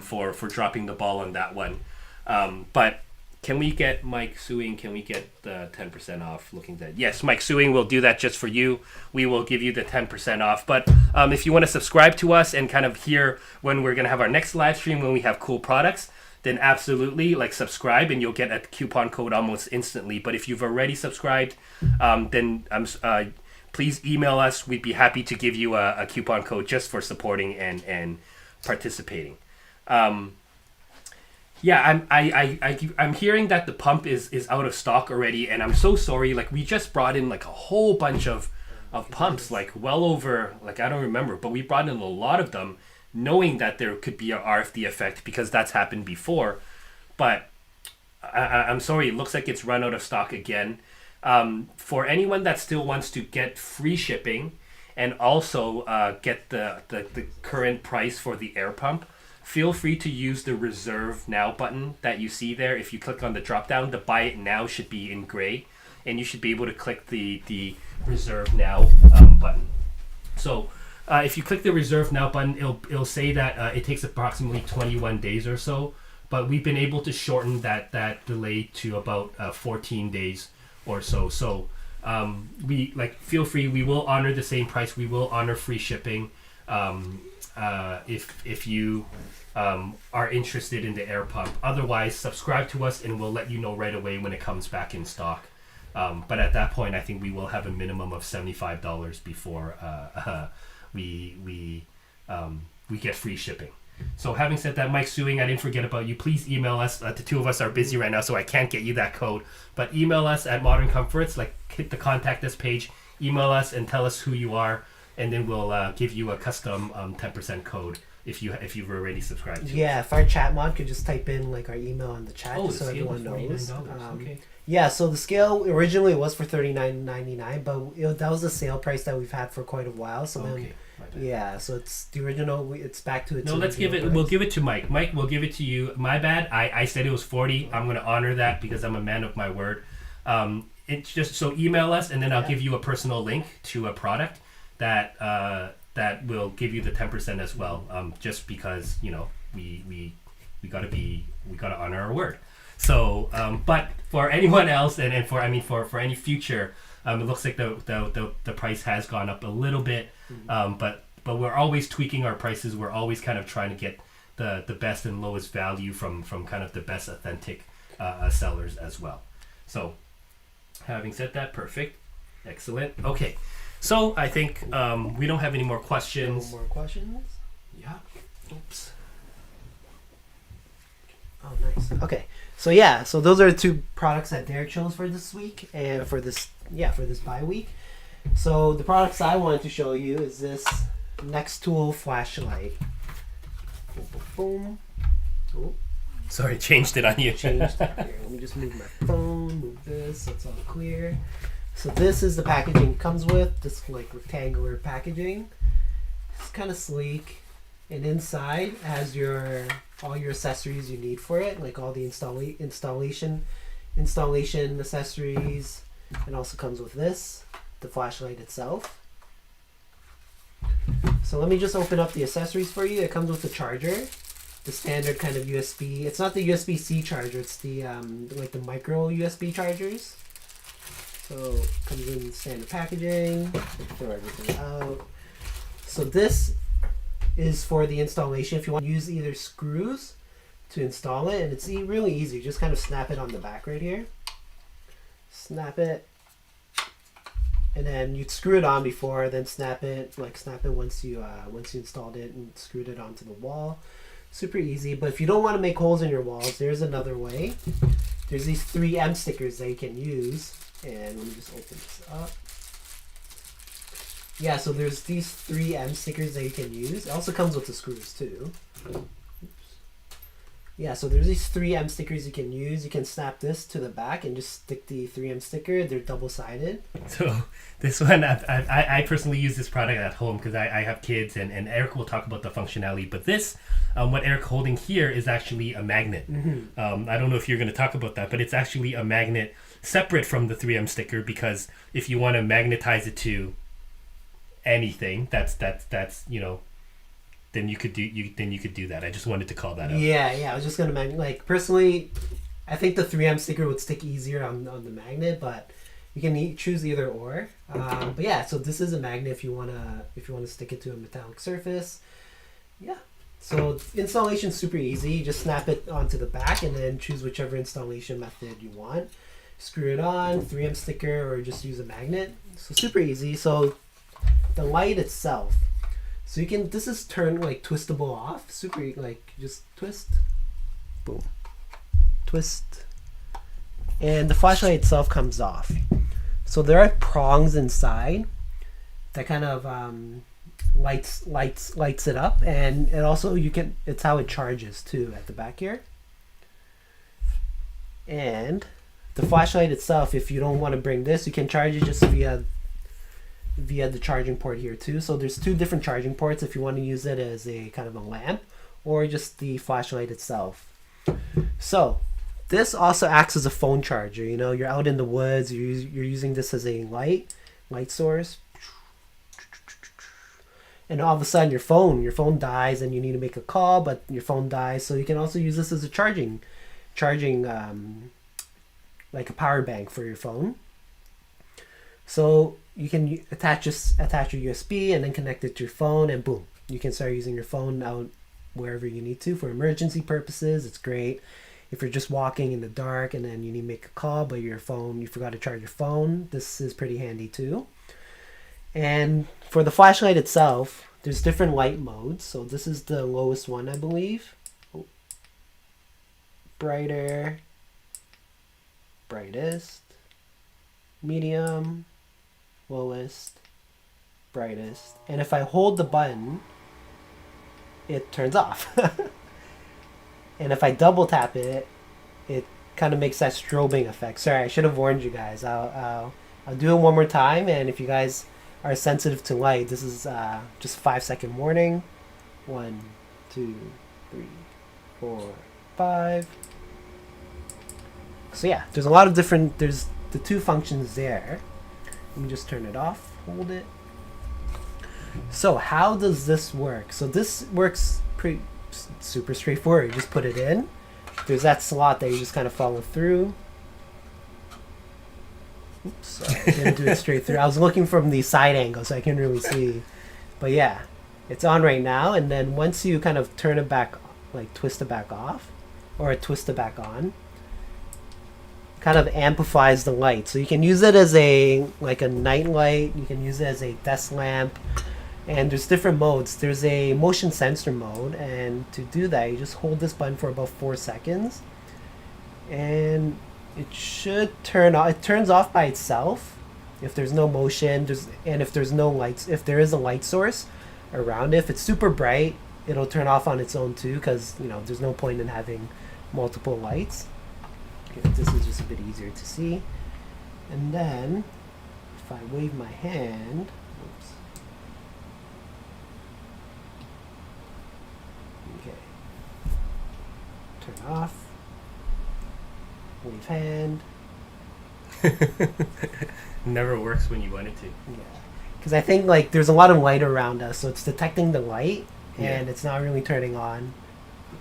Speaker 4: for dropping the ball on that one. But can we get Mike Suing? Can we get the 10% off? Looking at, yes, Mike Suing will do that just for you. We will give you the 10% off. But if you want to subscribe to us and kind of hear when we're gonna have our next live stream when we have cool products, then absolutely, like, subscribe and you'll get a coupon code almost instantly. But if you've already subscribed, then please email us. We'd be happy to give you a coupon code just for supporting and participating. Yeah, I'm hearing that the pump is out of stock already, and I'm so sorry. Like, we just brought in like a whole bunch of pumps, like well over, like, I don't remember, but we brought in a lot of them, knowing that there could be a RFD effect because that's happened before. But I'm sorry, it looks like it's run out of stock again. For anyone that still wants to get free shipping and also get the current price for the air pump, feel free to use the Reserve Now button that you see there. If you click on the drop down, the Buy It Now should be in gray, and you should be able to click the Reserve Now button. So if you click the Reserve Now button, it'll say that it takes approximately 21 days or so, but we've been able to shorten that delay to about 14 days or so. So feel free. We will honor the same price. We will honor free shipping. If you are interested in the air pump. Otherwise, subscribe to us and we'll let you know right away when it comes back in stock. But at that point, I think we will have a minimum of $75 before we we get free shipping. So having said that, Mike Suing, I didn't forget about you. Please email us. The two of us are busy right now, so I can't get you that code. But email us at Modern Comforts. Like, hit the contact us page. Email us and tell us who you are, and then we'll give you a custom 10% code if you've already subscribed to
Speaker 2: Yeah,
Speaker 4: us.
Speaker 2: if our chat mod could just type in like our email in the chat,
Speaker 4: Oh,
Speaker 2: just
Speaker 4: the
Speaker 2: so
Speaker 4: scale
Speaker 2: everyone
Speaker 4: was
Speaker 2: knows.
Speaker 4: $49. Okay.
Speaker 2: Yeah, so the scale originally was for $39.99, but that was the sale price that we've had for quite a while. So
Speaker 4: Okay.
Speaker 2: then,
Speaker 4: My bad.
Speaker 2: yeah, so it's the original. It's back to its.
Speaker 4: No, let's give it.
Speaker 2: original
Speaker 4: We'll
Speaker 2: price.
Speaker 4: give it to Mike. Mike, we'll give it to you. My bad. I said it was 40. I'm gonna honor that because I'm a man of my word. It's just so email us, and then I'll
Speaker 2: Yeah.
Speaker 4: give you a personal link to a product that that will give you the 10% as well. Just because we gotta honor our word. So, but for anyone else, and for any future, it looks like the price has gone up a little bit. But we're always tweaking our prices. We're always kind of trying to get the best and lowest value from kind of the best authentic sellers as well. So, having said that, perfect, excellent. Okay, so I think we don't have any more questions.
Speaker 2: No more questions.
Speaker 4: Yeah. Oops.
Speaker 2: Oh, nice. Okay, so yeah, so those are the two products that Derek chose for this week and for this bye week. So the products I wanted to show you is this Nextool flashlight. Boom, boom, boom. Oh,
Speaker 4: Sorry, changed it on you.
Speaker 2: changed it here. Let me just move my phone, move this, so it's all clear. So this is the packaging it comes with, this like rectangular packaging. It's kind of sleek, and inside has all your accessories you need for it, like all the installation accessories. It also comes with this, the flashlight itself. So let me just open up the accessories for you. It comes with the charger, the standard kind of USB. It's not the USB-C charger. It's the like the micro USB chargers. So it comes in standard packaging. Throw everything out. So this is for the installation. If you want to use either screws to install it, and it's really easy. Just kind of snap it on the back right here. Snap it. And then you'd screw it on before, then snap it once you installed it and screwed it onto the wall. Super easy. But if you don't want to make holes in your walls, there's another way. There's these 3M stickers that you can use. And let me just open this up. Yeah, so there's these 3M stickers that you can use. It also comes with the screws too. Oops. Yeah, so there's these 3M stickers you can use. You can snap this to the back and just stick the 3M sticker. They're double-sided.
Speaker 4: So this one, I personally use this product at home because I have kids, and Eric will talk about the functionality. But this, what Eric holding here is actually a magnet.
Speaker 2: Mm-hmm.
Speaker 4: I don't know if you're going to talk about that, but it's actually a magnet separate from the 3M sticker, because if you want to magnetize it to anything, that's then you could do that. I just wanted to call that out.
Speaker 2: Yeah. I was just gonna personally, I think the 3M sticker would stick easier on the magnet, but you can choose either or. But yeah, so this is a magnet if you wanna stick it to a metallic surface. Yeah. So installation's super easy. You just snap it onto the back and then choose whichever installation method you want. Screw it on, 3M sticker, or just use a magnet. So super easy. So the light itself. So this is twistable off. Super, just twist. Boom. Twist. And the flashlight itself comes off. So there are prongs inside that kind of lights it up. And also it's how it charges too at the back here. And the flashlight itself, if you don't want to bring this, you can charge it just via the charging port here too. So there's two different charging ports if you want to use it as a kind of a lamp or just the flashlight itself. So this also acts as a phone charger. You're out in the woods, you're using this as a light source, and all of a sudden your phone dies and you need to make a call, but your phone dies. So you can also use this as a charging like a power bank for your phone. So you can attach your USB and then connect it to your phone, and boom, you can start using your phone out wherever you need to for emergency purposes. It's great if you're just walking in the dark and then you need to make a call, but you forgot to charge your phone. This is pretty handy too. And for the flashlight itself, there's different light modes. So this is the lowest one, I believe. Oh. Brighter, brightest, medium, lowest, brightest. And if I hold the button, it turns off. And if I double tap it, it kind of makes that strobing effect. Sorry, I should have warned you guys. I'll do it one more time, and if you guys are sensitive to light, this is just 5-second warning. 1, 2, 3, 4, 5. So yeah, there's a lot of different. There's the 2 functions there. Let me just turn it off. Hold it. So how does this work? So this works pretty super straightforward. You just put it in. There's that slot that you just kind of follow through. Oops, sorry, I didn't do it straight through. I was looking from the side angle so I couldn't really see. But yeah, it's on right now. And then once you kind of turn it back, like twist it back off, or twist it back on, kind of amplifies the light. So you can use it as a night light. You can use it as a desk lamp. And there's different modes. There's a motion sensor mode, and to do that, you just hold this button for about 4 seconds, and it should turn off. It turns off by itself if there's no motion. And if there's no lights, if there is a light source around it, if it's super bright, it'll turn off on its own too, because there's no point in having multiple lights. Okay, this is just a bit easier to see. And then if I wave my hand. Oops. Turn off. Wave hand.
Speaker 4: Never works when you want it to.
Speaker 2: Yeah. Because I think there's a lot of light around us, so it's detecting the light and it's not really turning on.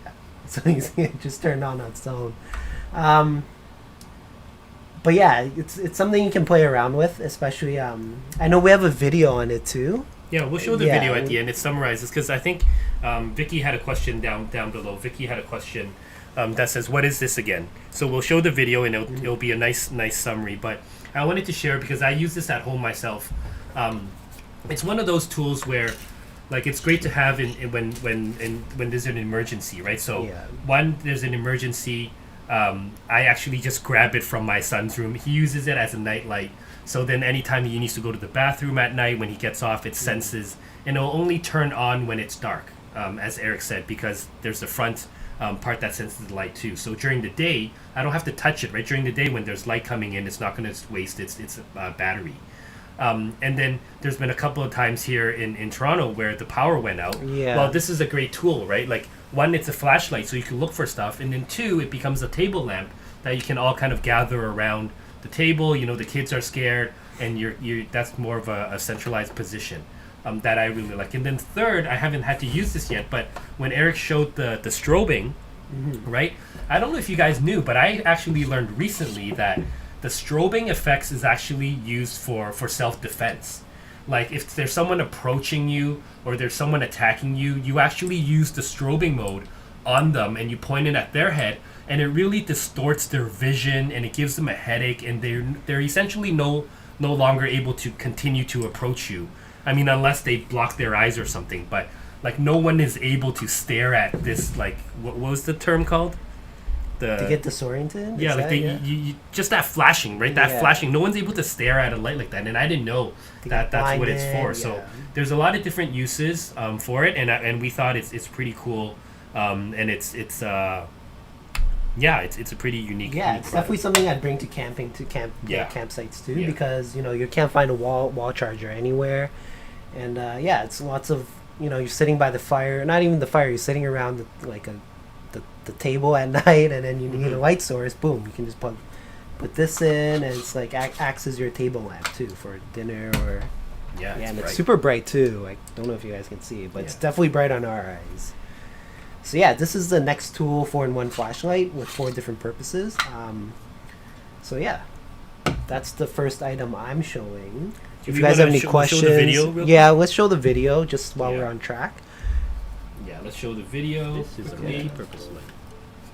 Speaker 2: Yeah. So you see it just turned on its own. But yeah, it's something you can play around with, especially I know we have a video on it too.
Speaker 4: Yeah, we'll show the video at the end. It summarizes, because I think Vicky had a question down below. Vicky had a question that says, "What is this again?" So we'll show the video, and it'll be a nice summary. But I wanted to share because I use this at home myself. It's one of those tools where, it's great to have when there's an emergency, right? So when there's an emergency, I actually just grab it from my son's room. He uses it as a night light. So then anytime he needs to go to the bathroom at night, when he gets off, it senses, and it'll only turn on when it's dark, as Eric said, because there's the front part that senses the light too. So during the day, I don't have to touch it, right? During the day when there's light coming in, it's not going to waste its battery. And then there's been a couple of times here in Toronto where the power went out.
Speaker 2: Yeah.
Speaker 4: Well, this is a great tool, right? One, it's a flashlight, so you can look for stuff. And then 2, it becomes a table lamp that you can all kind of gather around the table. The kids are scared, and that's more of a centralized position that I really like. And then 3rd, I haven't had to use this yet, but when Eric showed the strobing, right? I don't know if you guys knew, but I actually learned recently that the strobing effects is actually used for self-defense. If there's someone approaching you or there's someone attacking you, you actually use the strobing mode on them, and you point it at their head, and it really distorts their vision, and it gives them a headache, and they're essentially no longer able to continue to approach you. I mean, unless they block their eyes or something, but no one is able to stare at this. What was the term called?
Speaker 2: To get disoriented?
Speaker 4: Yeah, you just that flashing, right? That flashing. No one's able to stare at a light like that, and I didn't know that's what it's for. Yeah. So there's a lot of different uses for it, and we thought it's pretty cool, and it's a pretty unique.
Speaker 2: Yeah, it's definitely something I'd bring to campsites too, because you can't find a wall charger anywhere, and it's lots of you're sitting by the fire, not even the fire, you're sitting around the table at night, and then you need a light source. Boom, you can just put this in, and it's acts as your table lamp too for dinner or and it's super bright too. I don't know if you guys can see it, but it's definitely bright on our eyes. So this is the Nextool 4-in-1 flashlight with 4 different purposes. That's the first item I'm showing. If you guys have any questions,
Speaker 4: show the video real quick?
Speaker 2: Let's show the video just while we're on track.
Speaker 4: Yeah, let's show the video. This is a multi-purpose light.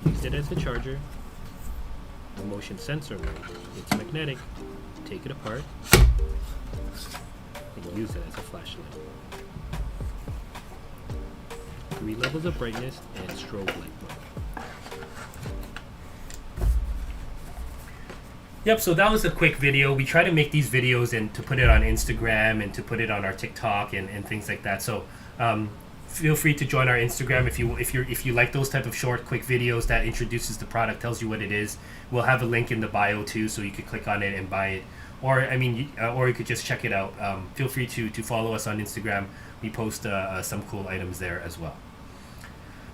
Speaker 4: Use it as a charger. The motion sensor mode. It's magnetic. Take it apart and use it as a flashlight.
Speaker 1: 3 levels of brightness, and strobe light mode.
Speaker 4: Yep, so that was a quick video. We try to make these videos and to put it on Instagram and to put it on our TikTok and things like that. So feel free to join our Instagram if you like those type of short, quick videos that introduces the product, tells you what it is. We'll have a link in the bio too, so you could click on it and buy it. Or or you could just check it out. Feel free to follow us on Instagram. We post some cool items there as well.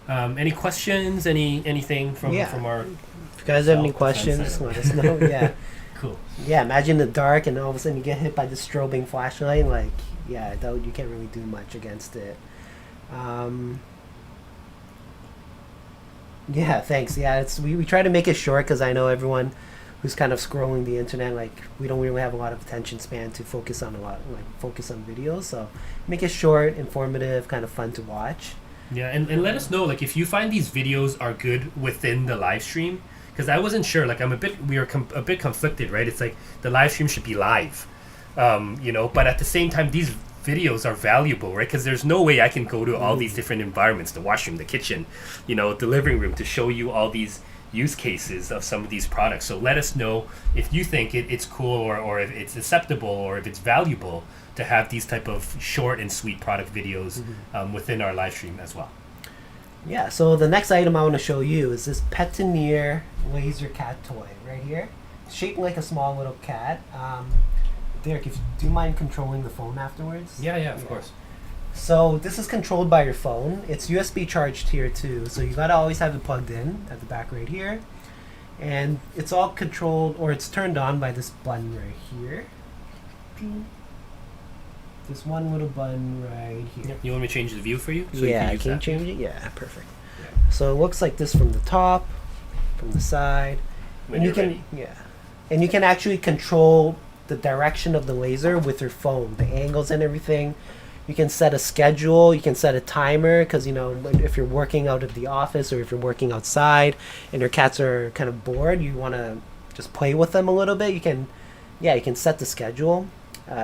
Speaker 4: Any questions? Anything from our?
Speaker 2: If you guys have any questions, let us know. Yeah.
Speaker 4: Cool.
Speaker 2: Yeah, imagine the dark and all of a sudden you get hit by the strobing flashlight. Like, yeah, you can't really do much against it. Yeah, thanks. Yeah, we try to make it short because I know everyone who's kind of scrolling the internet, like, we don't really have a lot of attention span to focus on videos. So make it short, informative, kind of fun to watch.
Speaker 4: Yeah, and let us know, like, if you find these videos are good within the live stream, because I wasn't sure. Like, we are a bit conflicted, right? It's like the live stream should be live, but at the same time, these videos are valuable, right? Because there's no way I can go to all these different environments, the washroom, the kitchen, the living room, to show you all these use cases of some of these products. So let us know if you think it's cool or if it's acceptable or if it's valuable to have these type of short and sweet product videos within our live stream as well.
Speaker 2: Yeah, so the next item I want to show you is this Petoneer Laser Cat Toy right here. It's shaped like a small little cat. Derek, do you mind controlling the phone afterwards?
Speaker 4: Yeah, of course.
Speaker 2: So this is controlled by your phone. It's USB charged here too, so you gotta always have it plugged in at the back right here. And it's all controlled, or it's turned on by this button right here. This one little button right here.
Speaker 4: Yep. You want me to change the view for you? So
Speaker 2: Yeah,
Speaker 4: you
Speaker 2: can you
Speaker 4: that?
Speaker 2: change it? Yeah, perfect. Yeah. So it looks like this from the top, from the side.
Speaker 4: When
Speaker 2: and you
Speaker 4: you're
Speaker 2: can
Speaker 4: ready.
Speaker 2: and you can actually control the direction of the laser with your phone, the angles and everything. You can set a schedule, you can set a timer, because if you're working out of the office or if you're working outside and your cats are kind of bored, you want to just play with them a little bit, you can set the schedule,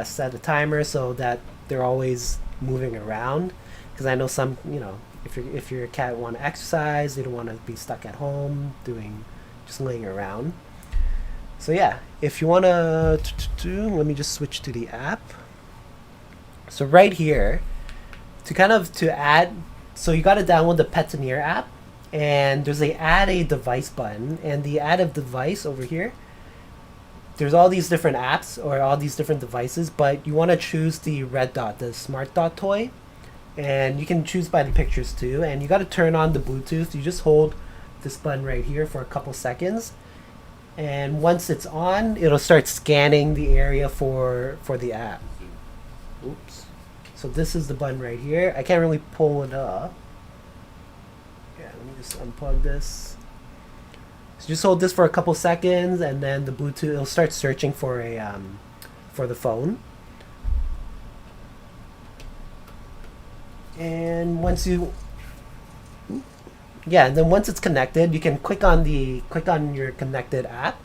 Speaker 2: set a timer so that they're always moving around, because I know some, if your cat want to exercise, they don't want to be stuck at home just laying around. So yeah, if you want to, let me just switch to the app. So right here, to add, so you got to download the Petoneer app, and there's add a device button, and the add a device over here, there's all these different apps or all these different devices, but you want to choose the red dot, the smart dot toy, and you can choose by the pictures too, and you got to turn on the Bluetooth. You just hold this button right here for a couple seconds, and once it's on, it'll start scanning the area for the app. Oops. So this is the button right here. I can't really pull it up. Yeah, let me just unplug this. So just hold this for a couple seconds, and then the Bluetooth, it'll start searching for the phone. And once and then once it's connected, you can click on your connected app,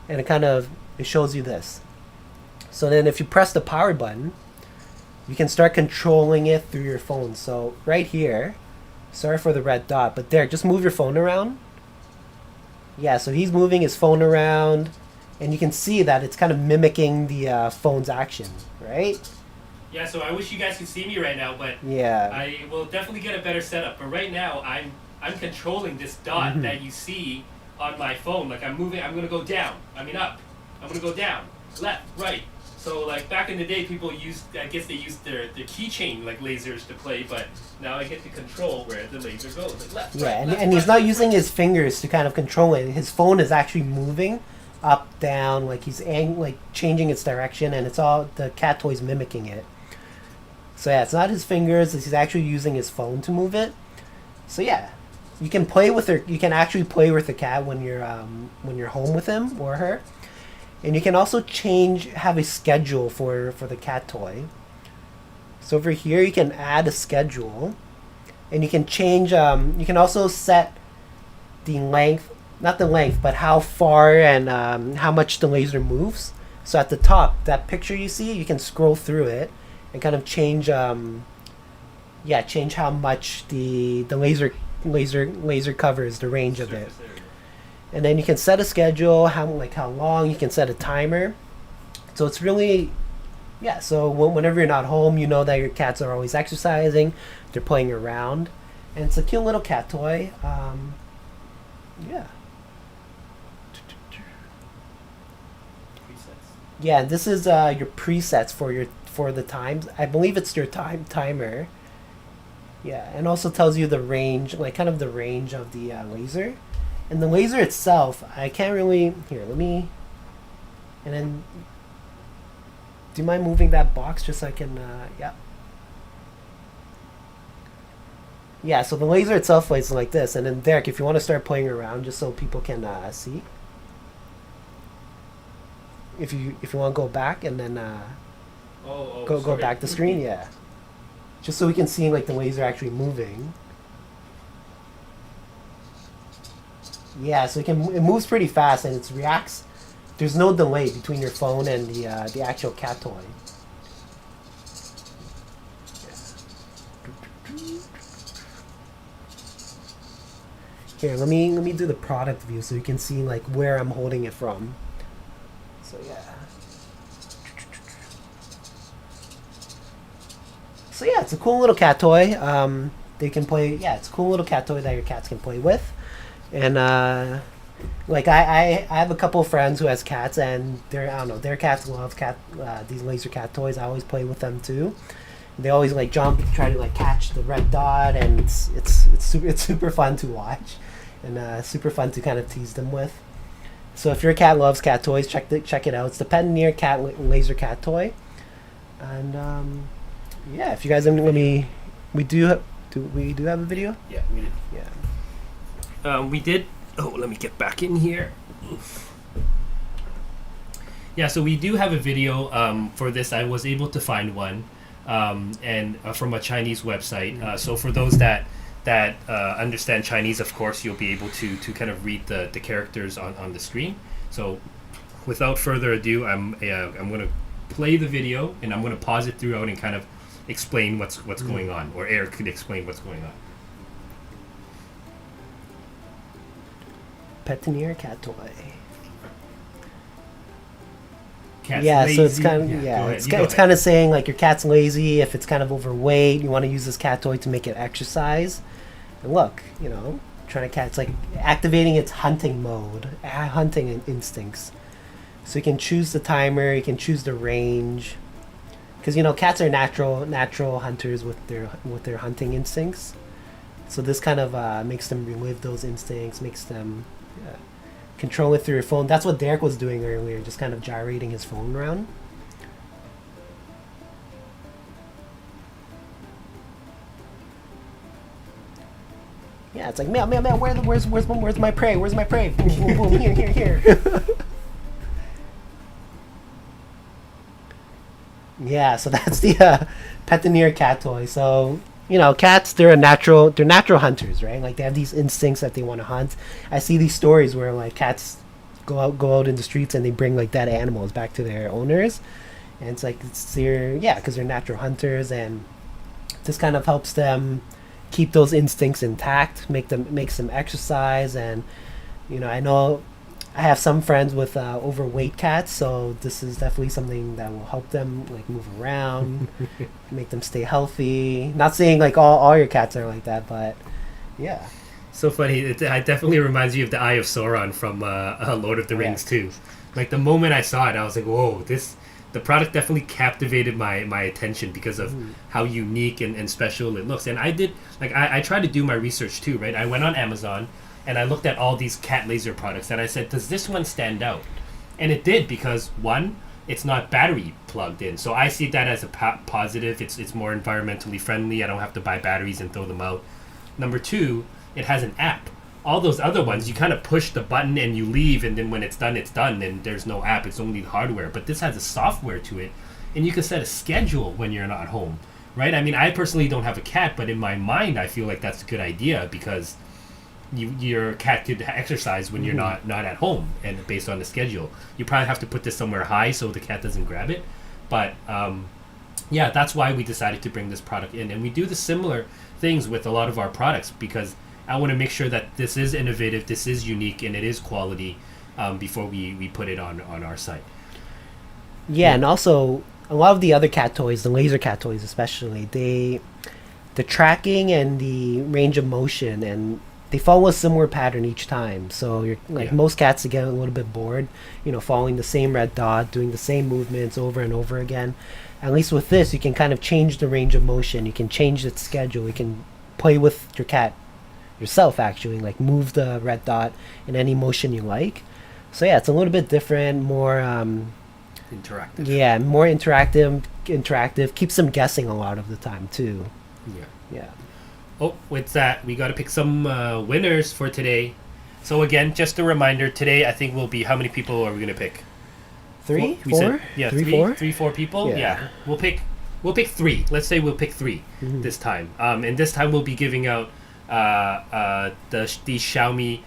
Speaker 2: and it shows you this. So then if you press the power button, you can start controlling it through your phone. So right here, sorry for the red dot, but there, just move your phone around. Yeah, so he's moving his phone around, and you can see that it's kind of mimicking the phone's action, right?
Speaker 4: Yeah, so I wish you guys could see me right now, but
Speaker 2: Yeah.
Speaker 4: I will definitely get a better setup. But right now, I'm controlling this dot that you see on my phone. Like, I'm moving, I'm gonna go down, up, I'm gonna go down, left, right. So like back in the day, people they used their keychain like lasers to play, but now I get to control where the laser goes, like left,
Speaker 2: Yeah,
Speaker 4: right, left,
Speaker 2: and he's
Speaker 4: right,
Speaker 2: not
Speaker 4: left,
Speaker 2: using
Speaker 4: right.
Speaker 2: his fingers to kind of control it. His phone is actually moving up, down, like he's changing its direction, and it's all the cat toy's mimicking it. So yeah, it's not his fingers; he's actually using his phone to move it. So yeah, you can play with her. You can actually play with the cat when you're home with him or her, and you can also have a schedule for the cat toy. So over here, you can add a schedule, and you can change. You can also set the length, not the length, but how far and how much the laser moves. So at the top, that picture you see, you can scroll through it and kind of change change how much the laser covers the range of it.
Speaker 4: Surface area.
Speaker 2: And then you can set a schedule, how long. You can set a timer. So it's really, so whenever you're not home, you know that your cats are always exercising, they're playing around, and it's a cute little cat toy. Yeah.
Speaker 4: Presets.
Speaker 2: Yeah, this is your presets for the times. I believe it's your timer. Yeah, and also tells you the range, like kind of the range of the laser. And the laser itself, I can't really... Here, let me... And then... Do you mind moving that box just so I can... yeah. Yeah, so the laser itself is like this. And then, Derek, if you want to start playing around just so people can see. If you want to go back and then... go back the screen, yeah. Just so we can see like the laser actually moving. Yeah, so it moves pretty fast and it reacts. There's no delay between your phone and the actual cat toy. Here, let me do the product view so you can see like where I'm holding it from. So yeah. So yeah, it's a cool little cat toy. They can play. Yeah, it's a cool little cat toy that your cats can play with. And like I have a couple of friends who has cats, and their cats love these laser cat toys. I always play with them too. They always like jump, try to like catch the red dot, and it's super fun to watch, and super fun to kind of tease them with. So if your cat loves cat toys, check it out. It's the Petoneer Laser Cat Toy, and yeah, if you guys we do have a video.
Speaker 4: Yeah, we did.
Speaker 2: Yeah.
Speaker 4: We did. Oh, let me get back in here. Yeah, so we do have a video for this. I was able to find one, and from a Chinese website. So for those that understand Chinese, of course, you'll be able to kind of read the characters on the screen. So without further ado, I'm going to play the video, and I'm going to pause it throughout and kind of explain what's going on, or Eric could explain what's going on.
Speaker 2: Petoneer Cat Toy.
Speaker 4: Cat's
Speaker 2: yeah,
Speaker 4: lazy.
Speaker 2: so it's kind of
Speaker 4: Go ahead.
Speaker 2: it's kind of saying like your cat's lazy. If it's kind of overweight, you want to use this cat toy to make it exercise. And look, trying to catch, it's like activating its hunting mode, hunting instincts. So you can choose the timer, you can choose the range, because cats are natural hunters with their hunting instincts. So this kind of makes them relive those instincts, makes them control it through your phone. That's what Derek was doing earlier, just kind of gyrating his phone around. Yeah, it's like meow, meow, meow. Where's my prey? Where's my prey? Boom, boom, boom. Here. Yeah, so that's the Petoneer Cat Toy. So cats, they're natural hunters, right? Like they have these instincts that they want to hunt. I see these stories where like cats go out in the streets and they bring like dead animals back to their owners, and it's like because they're natural hunters, and this kind of helps them keep those instincts intact, makes them exercise. And I know I have some friends with overweight cats, so this is definitely something that will help them like move around, make them stay healthy. Not saying like all your cats are like that, but yeah.
Speaker 4: So funny. It definitely reminds you of the Eye of Sauron from Lord of the Rings too. Like the moment I saw it, I was like, whoa, the product definitely captivated my attention because of how unique and special it looks. And I did, like, I tried to do my research too, right? I went on Amazon and I looked at all these cat laser products and I said, does this one stand out? And it did, because one, it's not battery plugged in. So I see that as a positive. It's more environmentally friendly. I don't have to buy batteries and throw them out. Number two, it has an app. All those other ones, you kind of push the button and you leave, and then when it's done, and there's no app. It's only hardware. But this has a software to it, and you can set a schedule when you're not home, right? I mean, I personally don't have a cat, but in my mind, I feel like that's a good idea, because your cat could exercise when you're not at home, and based on the schedule. You probably have to put this somewhere high so the cat doesn't grab it. But yeah, that's why we decided to bring this product in, and we do the similar things with a lot of our products because I want to make sure that this is innovative, this is unique, and it is quality before we put it on our site.
Speaker 2: Yeah, and also a lot of the other cat toys, the laser cat toys especially, the tracking and the range of motion, and they follow a similar pattern each time. So you're like
Speaker 4: Yeah.
Speaker 2: most cats get a little bit bored, following the same red dot, doing the same movements over and over again. At least with this, you can kind of change the range of motion. You can change its schedule. You can play with your cat yourself, actually, like move the red dot in any motion you like. So yeah, it's a little bit different, more
Speaker 4: Interactive.
Speaker 2: yeah, more interactive. Keeps them guessing a lot of the time too.
Speaker 4: Yeah.
Speaker 2: Yeah.
Speaker 4: Oh, with that, we got to pick some winners for today. So again, just a reminder, today I think will be, how many people are we going to pick?
Speaker 2: Three,
Speaker 4: We
Speaker 2: four,
Speaker 4: said- yeah,
Speaker 2: three,
Speaker 4: four people.
Speaker 2: Yeah.
Speaker 4: Yeah. We'll pick three. Let's say we'll pick three this time. And this time we'll be giving out these Xiaomi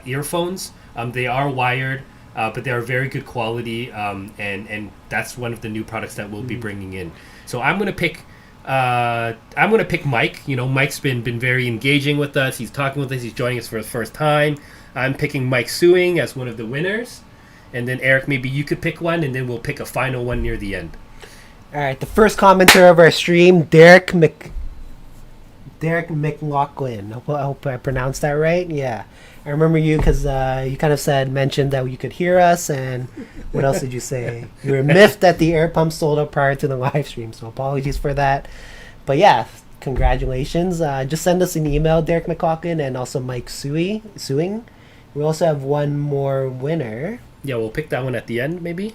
Speaker 4: earphones. They are wired, but they are very good quality. And that's one of the new products that we'll be bringing in. So I'm gonna pick. Mike. Mike's been very engaging with us. He's talking with us. He's joining us for the first time. I'm picking Mike Suing as one of the winners. And then Eric, maybe you could pick one, and then we'll pick a final one near the end.
Speaker 2: All right, the first commenter of our stream, Derek McLaughlin. I hope I pronounced that right. Yeah, I remember you because you kind of mentioned that you could hear us, and what else did you say? You were miffed that the air pump sold out prior to the live stream, so apologies for that. But yeah, congratulations. Just send us an email, Derek McLaughlin, and also Mike Suing. We also have one more winner.
Speaker 4: Yeah, we'll pick that one at the end, maybe.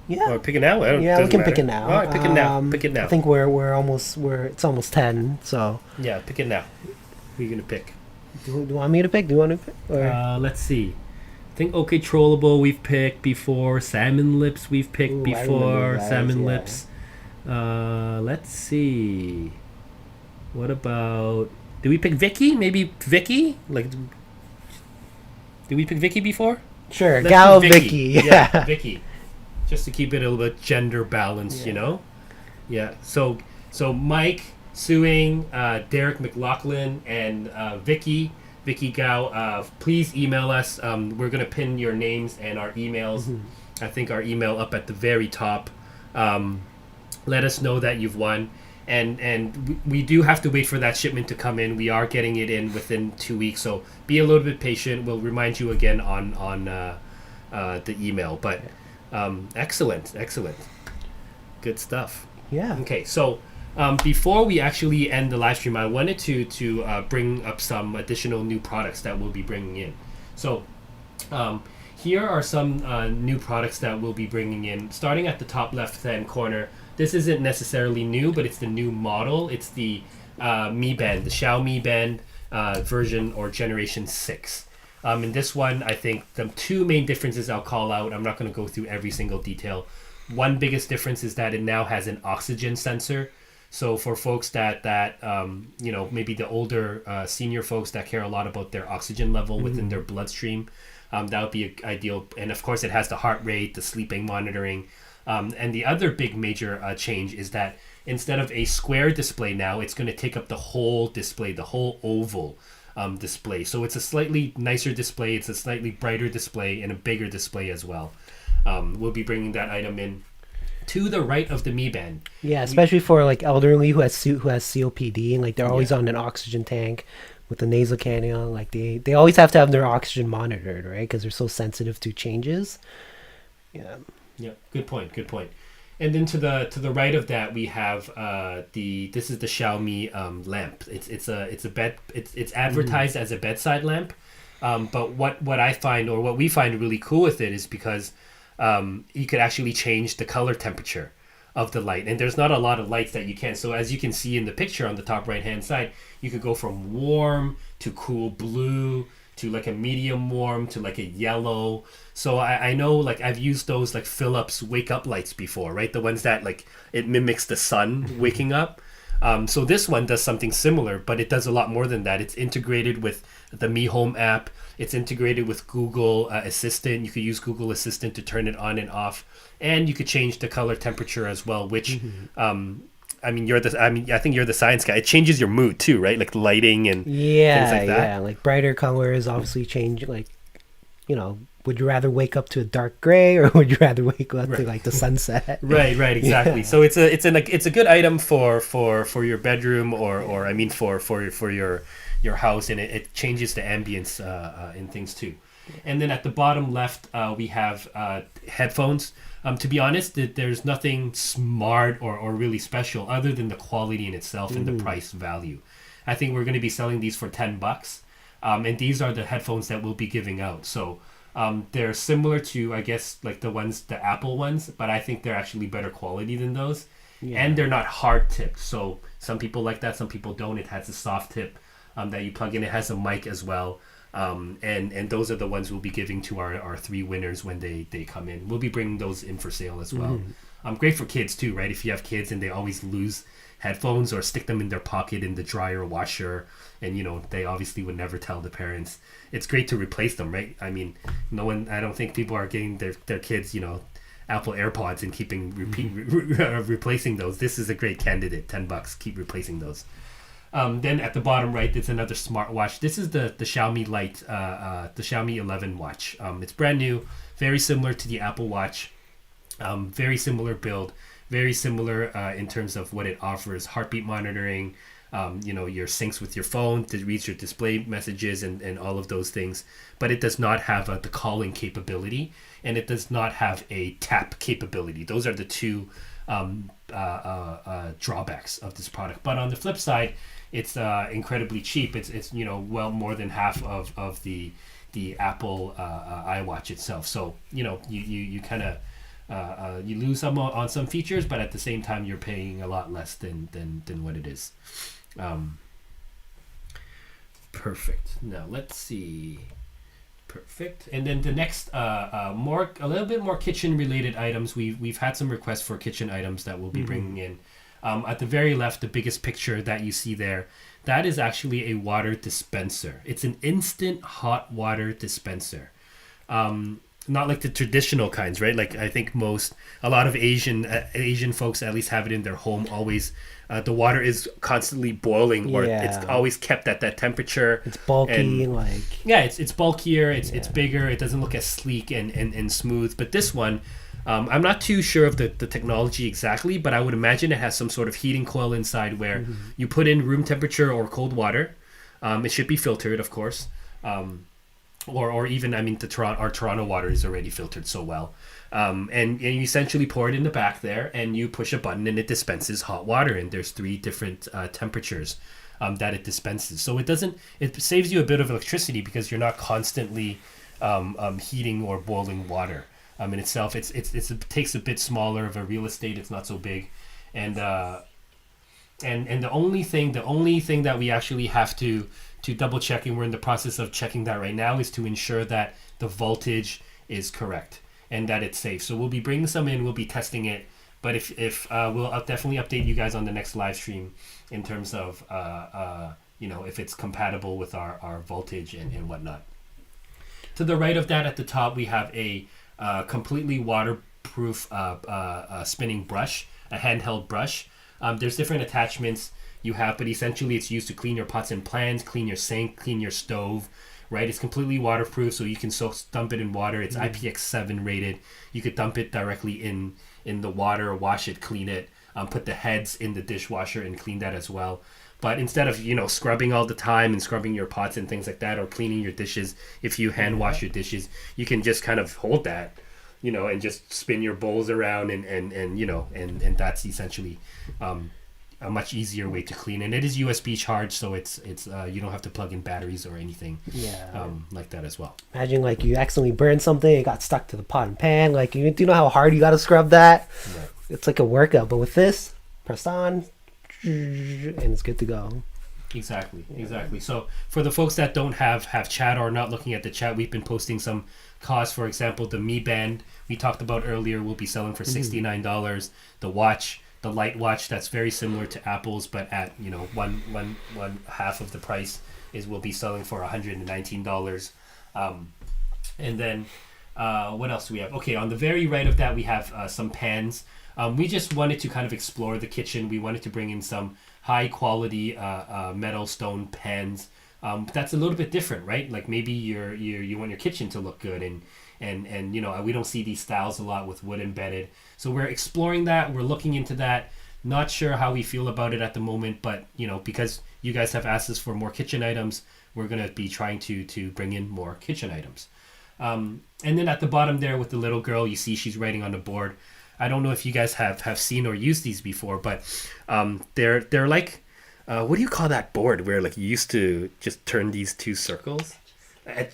Speaker 2: Yeah.
Speaker 4: Or pick it now.
Speaker 2: Yeah, we can pick it now.
Speaker 4: All right, pick it now. Pick it now.
Speaker 2: I think it's almost 10. So
Speaker 4: Yeah, pick it now. Who are you gonna pick?
Speaker 2: do you want me to pick? Do you want to pick? Or?
Speaker 4: Let's see. I think OK Trollable we've picked before. Salmon Lips we've picked
Speaker 2: Ooh, I
Speaker 4: before.
Speaker 2: remember those,
Speaker 4: Salmon
Speaker 2: yeah.
Speaker 4: Lips. Let's see. What about? Did we pick Vicky? Maybe Vicky? Did we pick Vicky before?
Speaker 2: Sure,
Speaker 4: Let's
Speaker 2: Gal
Speaker 4: do
Speaker 2: Vicky.
Speaker 4: Yeah, Vicky. Just to keep it a little bit gender balanced,
Speaker 2: Yeah.
Speaker 4: Yeah. So Mike Suing, Derek McLaughlin, and Vicky Gao. Please email us. We're gonna pin your names and our emails. I think our email up at the very top. Let us know that you've won. And we do have to wait for that shipment to come in. We are getting it in within 2 weeks, so be a little bit patient. We'll remind you again on the email. But excellent, good stuff.
Speaker 2: Yeah.
Speaker 4: Okay, so before we actually end the live stream, I wanted to bring up some additional new products that we'll be bringing in. So here are some new products that we'll be bringing in. Starting at the top left-hand corner. This isn't necessarily new, but it's the new model. It's the Mi Band, the Xiaomi Band version or Generation 6. In this one, I think the two main differences I'll call out. I'm not going to go through every single detail. One biggest difference is that it now has an oxygen sensor. So for folks that maybe the older senior folks that care a lot about their oxygen level within their bloodstream, that would be ideal. And of course, it has the heart rate, the sleeping monitoring. And the other big major change is that instead of a square display now, it's going to take up the whole display, the whole oval display. So it's a slightly nicer display, it's a slightly brighter display, and a bigger display as well. We'll be bringing that item in to the right of the Mi Band.
Speaker 2: Yeah, especially for like elderly who has COPD, and like they're always on an oxygen tank with the nasal cannula. Like they always have to have their oxygen monitored, right? Because they're so sensitive to changes. Yeah.
Speaker 4: Yeah, good point. And then to the right of that we have this is the Xiaomi lamp. It's advertised as a bedside lamp, but what I find or what we find really cool with it is because you could actually change the color temperature of the light, and there's not a lot of lights that you can. So as you can see in the picture on the top right hand side, you could go from warm to cool blue to like a medium warm to like a yellow. So I know, like, I've used those like Philips wake up lights before, right? The ones that like it mimics the sun waking up. So this one does something similar, but it does a lot more than that. It's integrated with the Mi Home app. It's integrated with Google Assistant. You could use Google Assistant to turn it on and off, and you could change the color temperature as well. Which, I think you're the science guy. It changes your mood too, right? Like lighting and things like that.
Speaker 2: Yeah, like brighter colors obviously change. Like, would you rather wake up to a dark gray or would you rather wake up to like the sunset?
Speaker 4: Right, exactly. So it's a good item for your bedroom or for your house, and it changes the ambience in things too. And then at the bottom left, we have headphones. To be honest, there's nothing smart or really special other than the quality in itself and the price value. I think we're going to be selling these for $10, and these are the headphones that we'll be giving out. So they're similar to, I guess, like the Apple ones, but I think they're actually better quality than those. Yeah. And they're not hard tipped. So some people like that, some people don't. It has a soft tip that you plug in. It has a mic as well. And those are the ones we'll be giving to our 3 winners when they come in. We'll be bringing those in for sale as well. Great for kids too, right? If you have kids and they always lose headphones or stick them in their pocket in the dryer or washer, and they obviously would never tell the parents. It's great to replace them, right? I mean, I don't think people are getting their kids, Apple AirPods and keeping replacing those. This is a great candidate. $10, keep replacing those. Then at the bottom right, there's another smartwatch. This is the Xiaomi Lite, the Xiaomi 11 watch. It's brand new, very similar to the Apple Watch, very similar build, very similar in terms of what it offers: heartbeat monitoring, your syncs with your phone to read your display messages and all of those things. But it does not have the calling capability, and it does not have a tap capability. Those are the two drawbacks of this product. But on the flip side, it's incredibly cheap. It's well more than half of the Apple iWatch itself. So you kind of you lose some on some features, but at the same time you're paying a lot less than what it is. Perfect. Now let's see. Perfect. And then the next a little bit more kitchen related items. We've had some requests for kitchen items that we'll be bringing in. At the very left, the biggest picture that you see there, that is actually a water dispenser. It's an instant hot water dispenser. Not like the traditional kinds, right? Like I think a lot of Asian folks at least have it in their home always. The water is constantly boiling, or it's always kept at that temperature.
Speaker 2: It's bulky,
Speaker 4: it's bulkier. It's bigger. It doesn't look as sleek and smooth. But this one, I'm not too sure of the technology exactly, but I would imagine it has some sort of heating coil inside where you put in room temperature or cold water. It should be filtered, of course. Or even, our Toronto water is already filtered so well. And you essentially pour it in the back there, and you push a button and it dispenses hot water. And there's 3 different temperatures that it dispenses. So it saves you a bit of electricity because you're not constantly heating or boiling water. In itself, it takes a bit smaller of a real estate. It's not so big. And the only thing that we actually have to double check, and we're in the process of checking that right now, is to ensure that the voltage is correct and that it's safe. So we'll be bringing some in, we'll be testing it, but if we'll definitely update you guys on the next live stream in terms of if it's compatible with our voltage and whatnot. To the right of that, at the top, we have a completely waterproof spinning brush, a handheld brush. There's different attachments you have, but essentially it's used to clean your pots and pans, clean your sink, clean your stove, right? It's completely waterproof, so you can dump it in water. It's IPX7 rated. You could dump it directly in the water, wash it, clean it, put the heads in the dishwasher and clean that as well. But instead of scrubbing all the time and scrubbing your pots and things like that, or cleaning your dishes, if you hand wash your dishes, you can just kind of hold that, and just spin your bowls around and that's essentially a much easier way to clean. And it is USB charged, so it's you don't have to plug in batteries or anything like that as well.
Speaker 2: Imagine you accidentally burned something, it got stuck to the pot and pan. Do you know how hard you got to scrub that? Right. It's like a workout, but with this, press on, and it's good to go.
Speaker 4: Exactly. So for the folks that don't have chat or not looking at the chat, we've been posting some costs. For example, the Mi Band we talked about earlier will be selling for $69. The watch, the light watch that's very similar to Apple's, but at one half of the price will be selling for $119. And then what else do we have? Okay, on the very right of that we have some pans. We just wanted to kind of explore the kitchen. We wanted to bring in some high quality metal stone pans. That's a little bit different, right? Like maybe you want your kitchen to look good, and we don't see these styles a lot with wood embedded. So we're exploring that. We're looking into that. Not sure how we feel about it at the moment, but because you guys have asked us for more kitchen items, we're gonna be trying to bring in more kitchen items. And then at the bottom there with the little girl, you see she's writing on the board. I don't know if you guys have seen or used these before, but they're like, what do you call that board where like you used to just turn these two circles?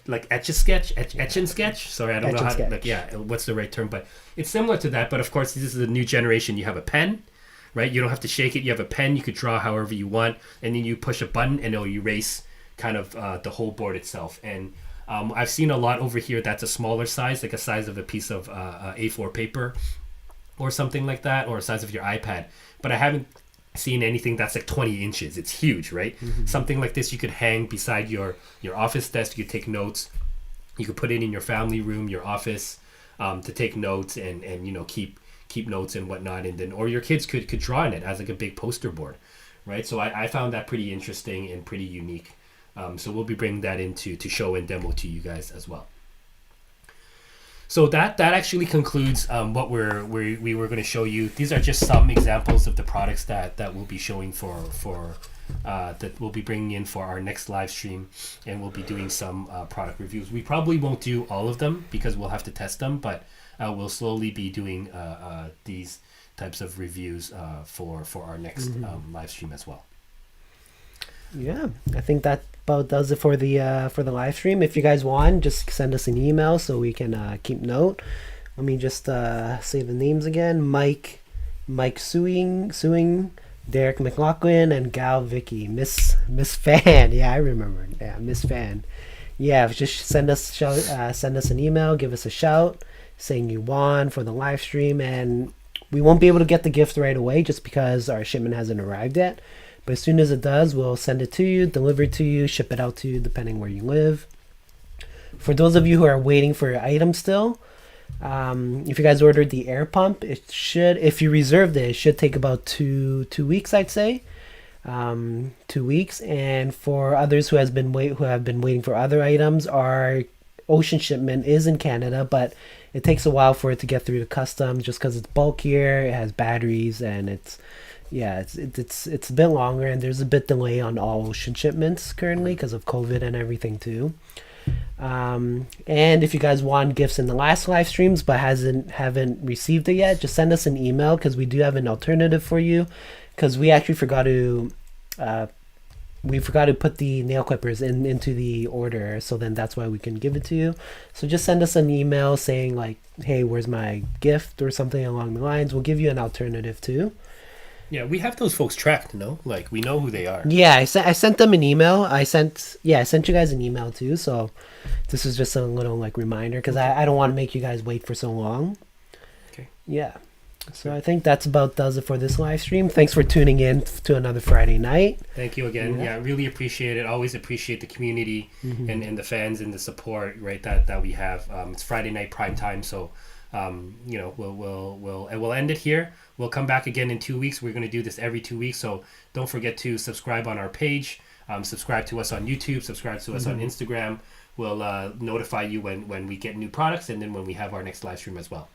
Speaker 4: Like etch and sketch. Sorry, I don't know how. What's the right term? But it's similar to that. But of course, this is a new generation. You have a pen, right? You don't have to shake it. You have a pen. You could draw however you want, and then you push a button, and it'll erase kind of the whole board itself. And I've seen a lot over here that's a smaller size, like a size of a piece of A4 paper, or something like that, or a size of your iPad. But I haven't seen anything that's like 20 inches. It's huge, right? Mm-hmm. Something like this you could hang beside your office desk. You could take notes. You could put it in your family room, your office, to take notes and keep notes and whatnot. And then, or your kids could draw in it as like a big poster board, right? So I found that pretty interesting and pretty unique. So we'll be bringing that in to show and demo to you guys as well. So that actually concludes what we were going to show you. These are just some examples of the products that we'll be showing for that we'll be bringing in for our next live stream, and we'll be doing some product reviews. We probably won't do all of them because we'll have to test them, but we'll slowly be doing these types of reviews for our next live stream as well.
Speaker 2: Yeah, I think that about does it for the live stream. If you guys want, just send us an email so we can keep note. Let me just say the names again: Mike Suing, Derek McLaughlin, and Gal Vicky. Miss Fan. Yeah, I remember. Yeah, Miss Fan. Yeah, just send us an email, give us a shout saying you won for the live stream, and we won't be able to get the gift right away just because our shipment hasn't arrived yet. But as soon as it does, we'll send it to you, deliver it to you, ship it out to you, depending where you live. For those of you who are waiting for your item still, if you guys ordered the air pump, it should, if you reserved it, it should take about two weeks, I'd say. 2 weeks. And for others who have been waiting for other items, our ocean shipment is in Canada, but it takes a while for it to get through the customs just because it's bulkier, it has batteries, and it's a bit longer, and there's a bit delay on all ocean shipments currently because of COVID and everything too. And if you guys want gifts in the last live streams but haven't received it yet, just send us an email because we do have an alternative for you. Because we actually forgot to put the nail clippers into the order, so then that's why we can give it to you. So just send us an email saying like, hey, where's my gift, or something along the lines. We'll give you an alternative too.
Speaker 4: Yeah, we have those folks tracked, no? Like, we know who they are.
Speaker 2: Yeah, I sent them an email. I sent you guys an email too. So this is just a little like reminder because I don't want to make you guys wait for so long.
Speaker 4: Okay.
Speaker 2: Yeah. So I think that's about does it for this live stream. Thanks for tuning in to another Friday night.
Speaker 4: Thank you again. Yeah, really appreciate it. Always appreciate the community and the fans and the support, right, that we have. It's Friday night prime time, so we'll end it here. We'll come back again in 2 weeks. We're going to do this every 2 weeks, so don't forget to subscribe on our page, subscribe to us on YouTube, subscribe to us on Instagram. We'll notify you when we get new products and then when we have our next live stream as well.